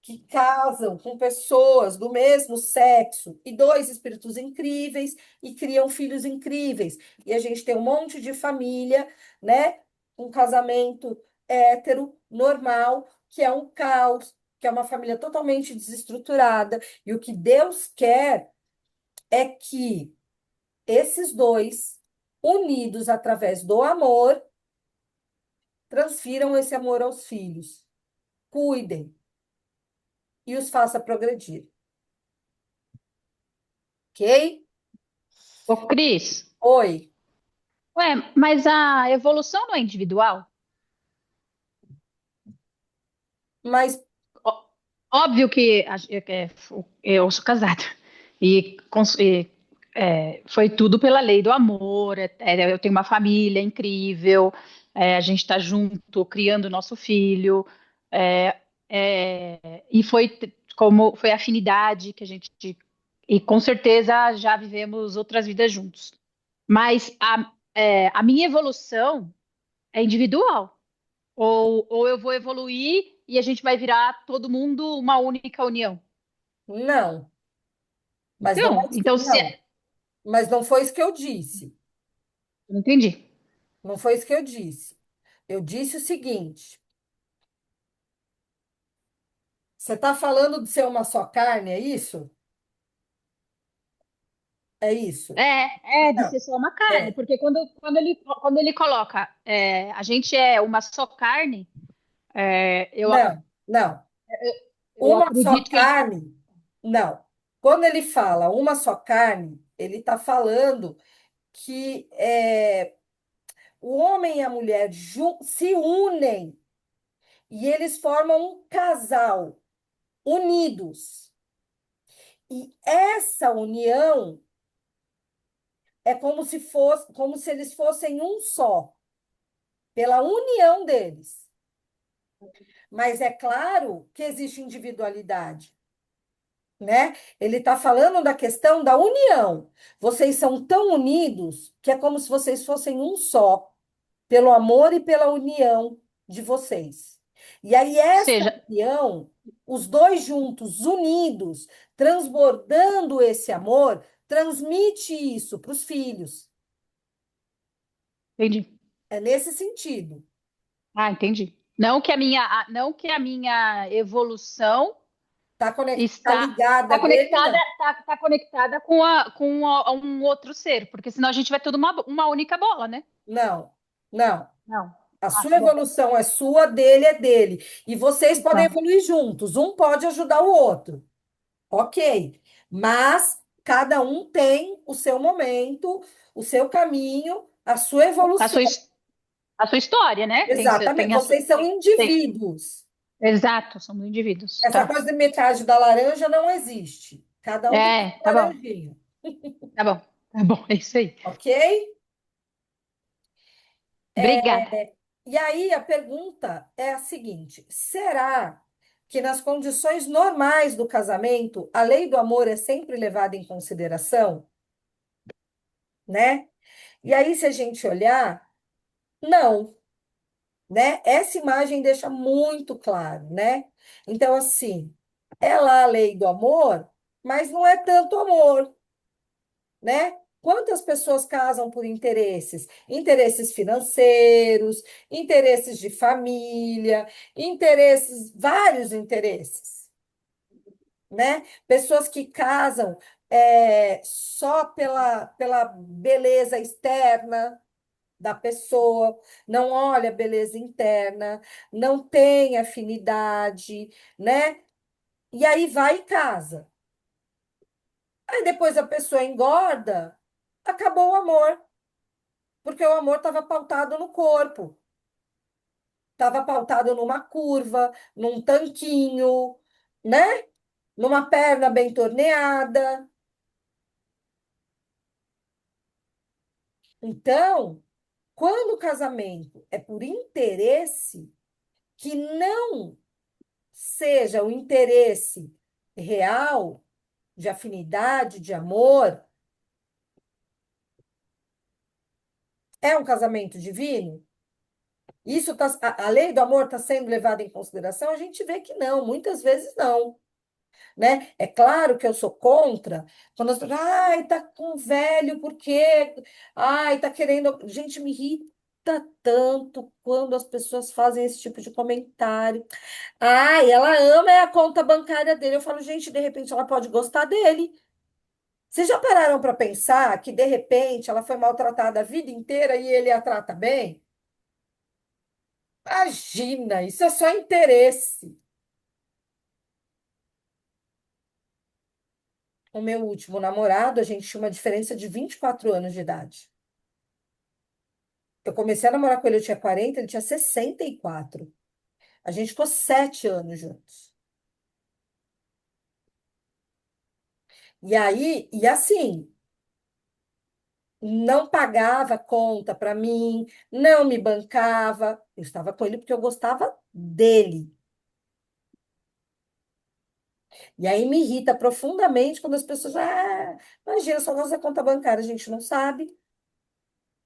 que casam com pessoas do mesmo sexo e dois espíritos incríveis e criam filhos incríveis. E a gente tem um monte de família, né? Um casamento hétero, normal, que é um caos, que é uma família totalmente desestruturada. E o que Deus quer é que esses dois, unidos através do amor, transfiram esse amor aos filhos. Cuidem e os faça progredir. Ok? Ô, Cris, Oi. mas a evolução não é individual? Mas Ó- Óbvio que eu sou casada e foi tudo pela lei do amor. Eu tenho uma família incrível, a gente está junto criando nosso filho, é, e como foi afinidade que a gente e com certeza já vivemos outras vidas juntos. Mas a minha evolução é individual. Ou eu vou evoluir e a gente vai virar todo mundo uma única união. não, mas não é Então, isso então se não, mas não foi isso que eu disse. não entendi. Não foi isso que eu disse. Eu disse o seguinte: você está falando de ser uma só carne, é isso? É isso? De Não, ser só uma carne, é. porque quando ele coloca a gente é uma só carne, Não, não. eu Uma só acredito que ele carne, não. Quando ele fala uma só carne, ele está falando que o homem e a mulher se unem e eles formam um casal, unidos. E essa união é como se eles fossem um só, pela união deles. Mas é claro que existe individualidade, né? Ele está falando da questão da união. Vocês são tão unidos que é como se vocês fossem um só, pelo amor e pela união de vocês. E aí, essa seja, união, os dois juntos, unidos, transbordando esse amor, transmite isso para os filhos. entendi. É nesse sentido. Ah, entendi. Não que a minha evolução Tá ligada está dele, conectada, não. tá conectada um outro ser, porque senão a gente vai tudo uma única bola, né? Não, não. Não. A Ah, sua tá bom. evolução é sua, dele é dele. E vocês podem Tá. evoluir juntos. Um pode ajudar o outro. Ok. Mas cada um tem o seu momento, o seu caminho, a sua A evolução. sua, his- a sua história, né? Exatamente. Vocês são Tem. indivíduos. Exato, somos indivíduos. Essa Tá. coisa de metade da laranja não existe. Cada um tem uma Tá bom. laranjinha. Tá bom. Tá bom, é isso aí. Ok? Obrigada. E aí a pergunta é a seguinte: será que nas condições normais do casamento a lei do amor é sempre levada em consideração, né? E aí, se a gente olhar, não, né? Essa imagem deixa muito claro, né? Então, assim, é lá a lei do amor, mas não é tanto amor, né? Quantas pessoas casam por interesses? Interesses financeiros, interesses de família, interesses, vários interesses, né? Pessoas que casam só pela beleza externa da pessoa, não olha a beleza interna, não tem afinidade, né? E aí vai e casa. Aí depois a pessoa engorda, acabou o amor. Porque o amor estava pautado no corpo, estava pautado numa curva, num tanquinho, né? Numa perna bem torneada. Então, quando o casamento é por interesse, que não seja o interesse real, de afinidade, de amor, é um casamento divino? Isso tá, a lei do amor está sendo levada em consideração? A gente vê que não, muitas vezes não. Né? É claro que eu sou contra quando as pessoas, ai, tá com velho, por quê? Ai, tá querendo. Gente, me irrita tanto quando as pessoas fazem esse tipo de comentário. Ai, ela ama a conta bancária dele. Eu falo, gente, de repente ela pode gostar dele. Vocês já pararam para pensar que, de repente, ela foi maltratada a vida inteira e ele a trata bem? Imagina, isso é só interesse. O meu último namorado, a gente tinha uma diferença de 24 anos de idade. Eu comecei a namorar com ele, eu tinha 40, ele tinha 64. A gente ficou 7 anos juntos. E aí, e assim, não pagava conta para mim, não me bancava. Eu estava com ele porque eu gostava dele. E aí me irrita profundamente quando as pessoas, imagina, só nossa conta bancária, a gente não sabe.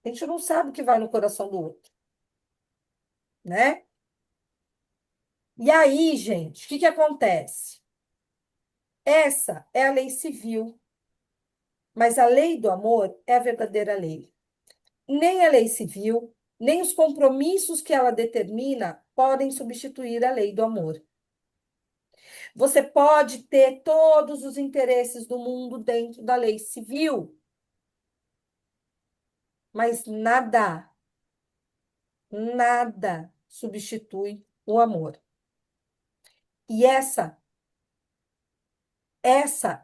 A gente não sabe o que vai no coração do outro, né? E aí, gente, o que que acontece? Essa é a lei civil, mas a lei do amor é a verdadeira lei. Nem a lei civil, nem os compromissos que ela determina podem substituir a lei do amor. Você pode ter todos os interesses do mundo dentro da lei civil, mas nada substitui o amor. E essa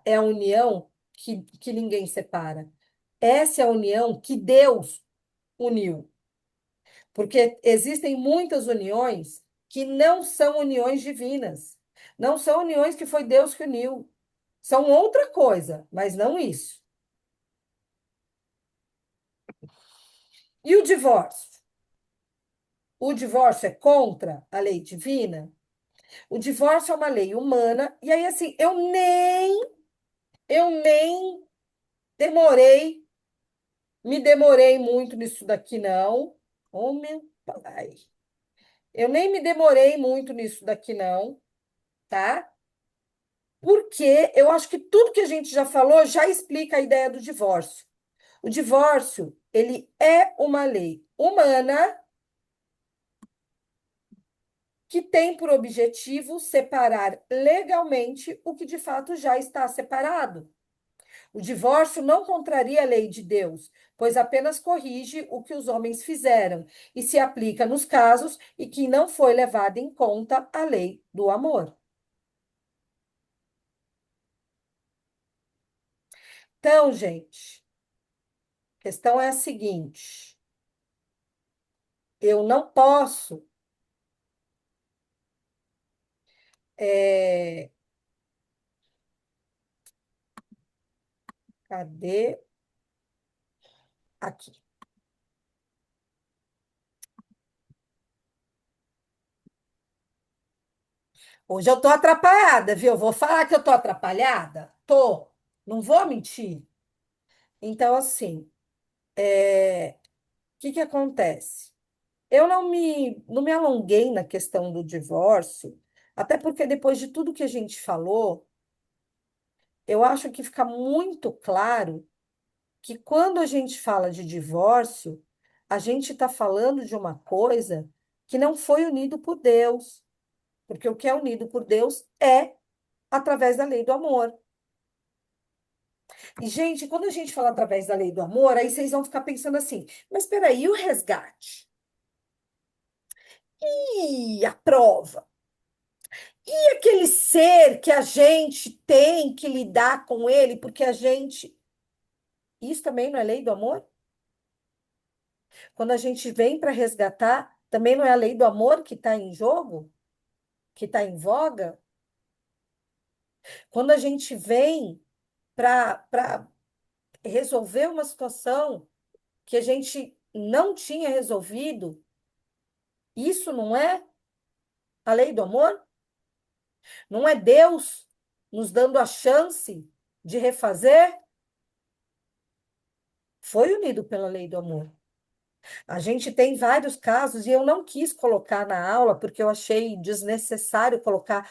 é a união que ninguém separa. Essa é a união que Deus uniu. Porque existem muitas uniões que não são uniões divinas. Não são uniões que foi Deus que uniu. São outra coisa, mas não isso. E o divórcio? O divórcio é contra a lei divina? O divórcio é uma lei humana. E aí, assim, eu nem demorei, me demorei muito nisso daqui, não. Oh, meu pai. Eu nem me demorei muito nisso daqui, não, tá? Porque eu acho que tudo que a gente já falou já explica a ideia do divórcio. O divórcio, ele é uma lei humana que tem por objetivo separar legalmente o que de fato já está separado. O divórcio não contraria a lei de Deus, pois apenas corrige o que os homens fizeram e se aplica nos casos em que não foi levada em conta a lei do amor. Então, gente, a questão é a seguinte: eu não posso é, cadê? Aqui. Hoje eu tô atrapalhada, viu? Eu vou falar que eu tô atrapalhada? Tô. Não vou mentir. Então, assim, o que que acontece? Eu não me alonguei na questão do divórcio, até porque depois de tudo que a gente falou, eu acho que fica muito claro que quando a gente fala de divórcio, a gente está falando de uma coisa que não foi unido por Deus, porque o que é unido por Deus é através da lei do amor. E, gente, quando a gente fala através da lei do amor, aí vocês vão ficar pensando assim, mas espera aí, e o resgate? E a prova? E aquele ser que a gente tem que lidar com ele, porque a gente. Isso também não é lei do amor? Quando a gente vem para resgatar, também não é a lei do amor que está em jogo? Que está em voga? Quando a gente vem para resolver uma situação que a gente não tinha resolvido, isso não é a lei do amor? Não é Deus nos dando a chance de refazer? Foi unido pela lei do amor. A gente tem vários casos, e eu não quis colocar na aula, porque eu achei desnecessário colocar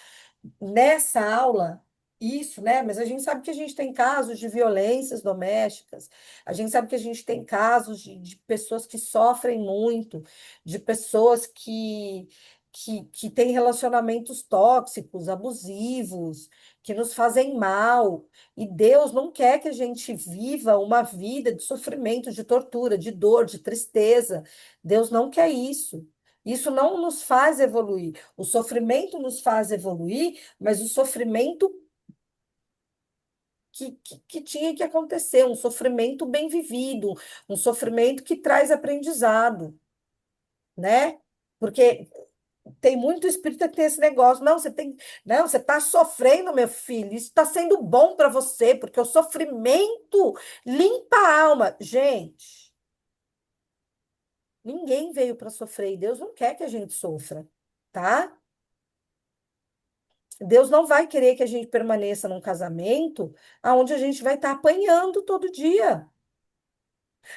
nessa aula isso, né? Mas a gente sabe que a gente tem casos de violências domésticas, a gente sabe que a gente tem casos de pessoas que sofrem muito, de pessoas que têm relacionamentos tóxicos, abusivos, que nos fazem mal. E Deus não quer que a gente viva uma vida de sofrimento, de tortura, de dor, de tristeza. Deus não quer isso. Isso não nos faz evoluir. O sofrimento nos faz evoluir, mas o sofrimento que tinha que acontecer, um sofrimento bem vivido, um sofrimento que traz aprendizado, né? Porque Tem muito espírita que tem esse negócio. Não, você está sofrendo, meu filho. Isso está sendo bom para você, porque o sofrimento limpa a alma. Gente, ninguém veio para sofrer e Deus não quer que a gente sofra, tá? Deus não vai querer que a gente permaneça num casamento onde a gente vai estar apanhando todo dia,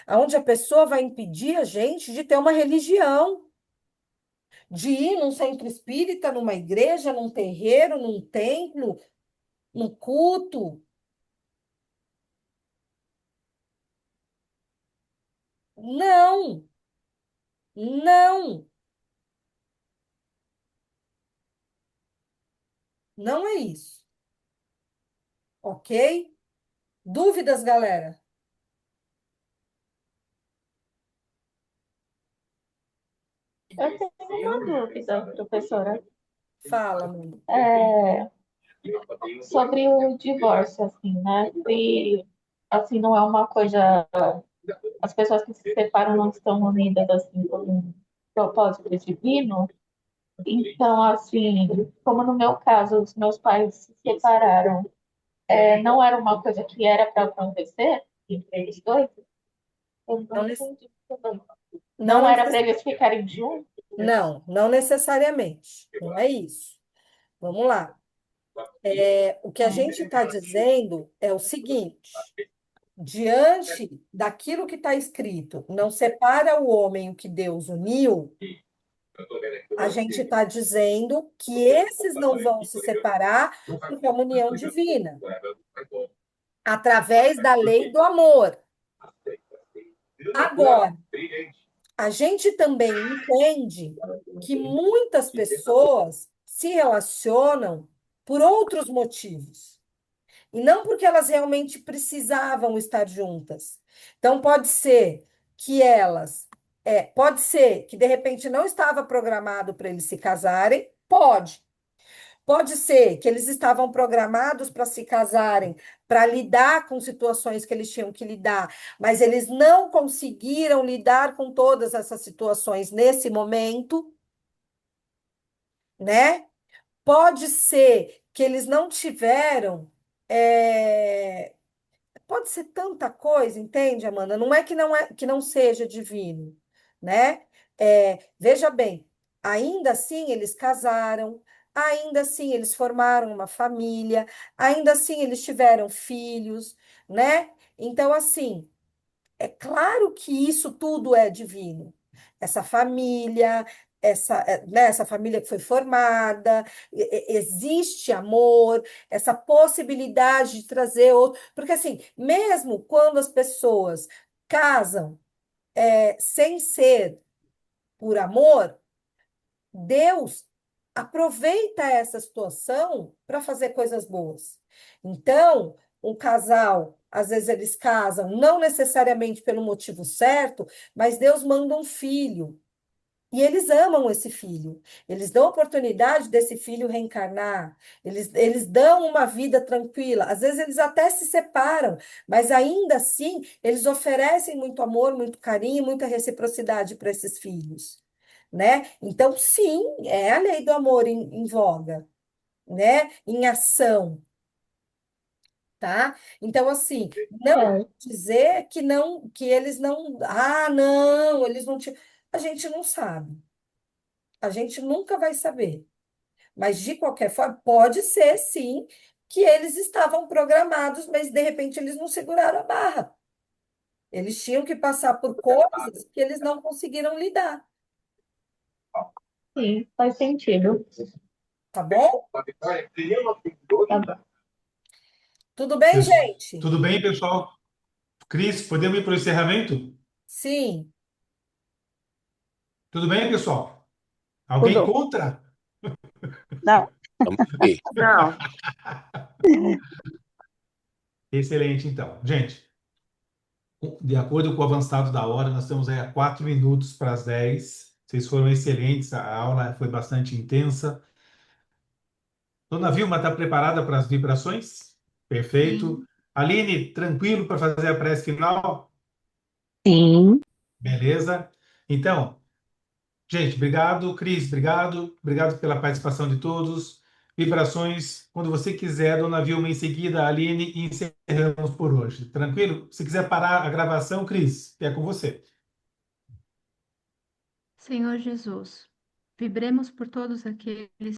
onde a pessoa vai impedir a gente de ter uma religião, de ir num centro espírita, numa igreja, num terreiro, num templo, num culto. Não, não, não é isso, ok? Dúvidas, galera? Eu tenho uma dúvida, professora. Fala, amor. É, sobre o divórcio, assim, né? Se, assim, não é uma coisa... As pessoas que se separam não estão unidas, assim, por um propósito divino. Então, assim, como no meu caso, os meus pais se separaram, não era uma coisa que era para acontecer entre eles dois, eu não Não, entendi também. não, Não era para eles ficarem juntos? não necessariamente. Não é isso. Vamos lá. O que a gente está dizendo é o seguinte: diante daquilo que está escrito, não separa o homem o que Deus uniu, a gente está dizendo que esses não vão se separar por comunhão divina, através da lei do amor. Agora, a gente também entende que muitas pessoas se relacionam por outros motivos. E não porque elas realmente precisavam estar juntas. Então, pode ser que de repente não estava programado para eles se casarem, pode. Pode ser que eles estavam programados para se casarem, para lidar com situações que eles tinham que lidar, mas eles não conseguiram lidar com todas essas situações nesse momento, né? Pode ser que eles não tiveram. é, Pode ser tanta coisa, entende, Amanda? Não é que não seja divino, né? Veja bem, ainda assim eles casaram, ainda assim eles formaram uma família, ainda assim eles tiveram filhos, né? Então, assim, é claro que isso tudo é divino. Essa família, essa família que foi formada, existe amor, essa possibilidade de trazer outro. Porque, assim, mesmo quando as pessoas casam, sem ser por amor, Deus aproveita essa situação para fazer coisas boas. Então, um casal, às vezes eles casam, não necessariamente pelo motivo certo, mas Deus manda um filho. E eles amam esse filho. Eles dão a oportunidade desse filho reencarnar. Eles dão uma vida tranquila. Às vezes eles até se separam, mas ainda assim eles oferecem muito amor, muito carinho, muita reciprocidade para esses filhos, né? Então, sim, é a lei do amor em voga, né? Em ação, tá? Então, assim, não É, dizer que não, que eles não, não, eles não tinham. A gente não sabe. A gente nunca vai saber. Mas, de qualquer forma, pode ser, sim, que eles estavam programados, mas, de repente, eles não seguraram a barra. Eles tinham que passar por coisas que eles não conseguiram lidar, sim, faz sentido. tá bom? Tá bom. Tudo bem, gente? Tudo bem, pessoal? Cris, podemos ir para o encerramento? Sim. Tudo bem, pessoal? Alguém Tudo. contra? Não, Estamos aqui. não. Excelente, então. Gente, de acordo com o avançado da hora, nós estamos aí a 4 minutos para as 10. Vocês foram excelentes, a aula foi bastante intensa. Dona Vilma, está preparada para as vibrações? Perfeito. Sim. Aline, tranquilo para fazer a prece final? Sim. Beleza. Então, Gente, obrigado. Cris, obrigado. Obrigado pela participação de todos. Vibrações, quando você quiser, dona Vilma, em seguida, a Aline, e encerramos por hoje. Tranquilo? Se quiser parar a gravação, Cris, é com você. Senhor Jesus, vibremos por todos aqueles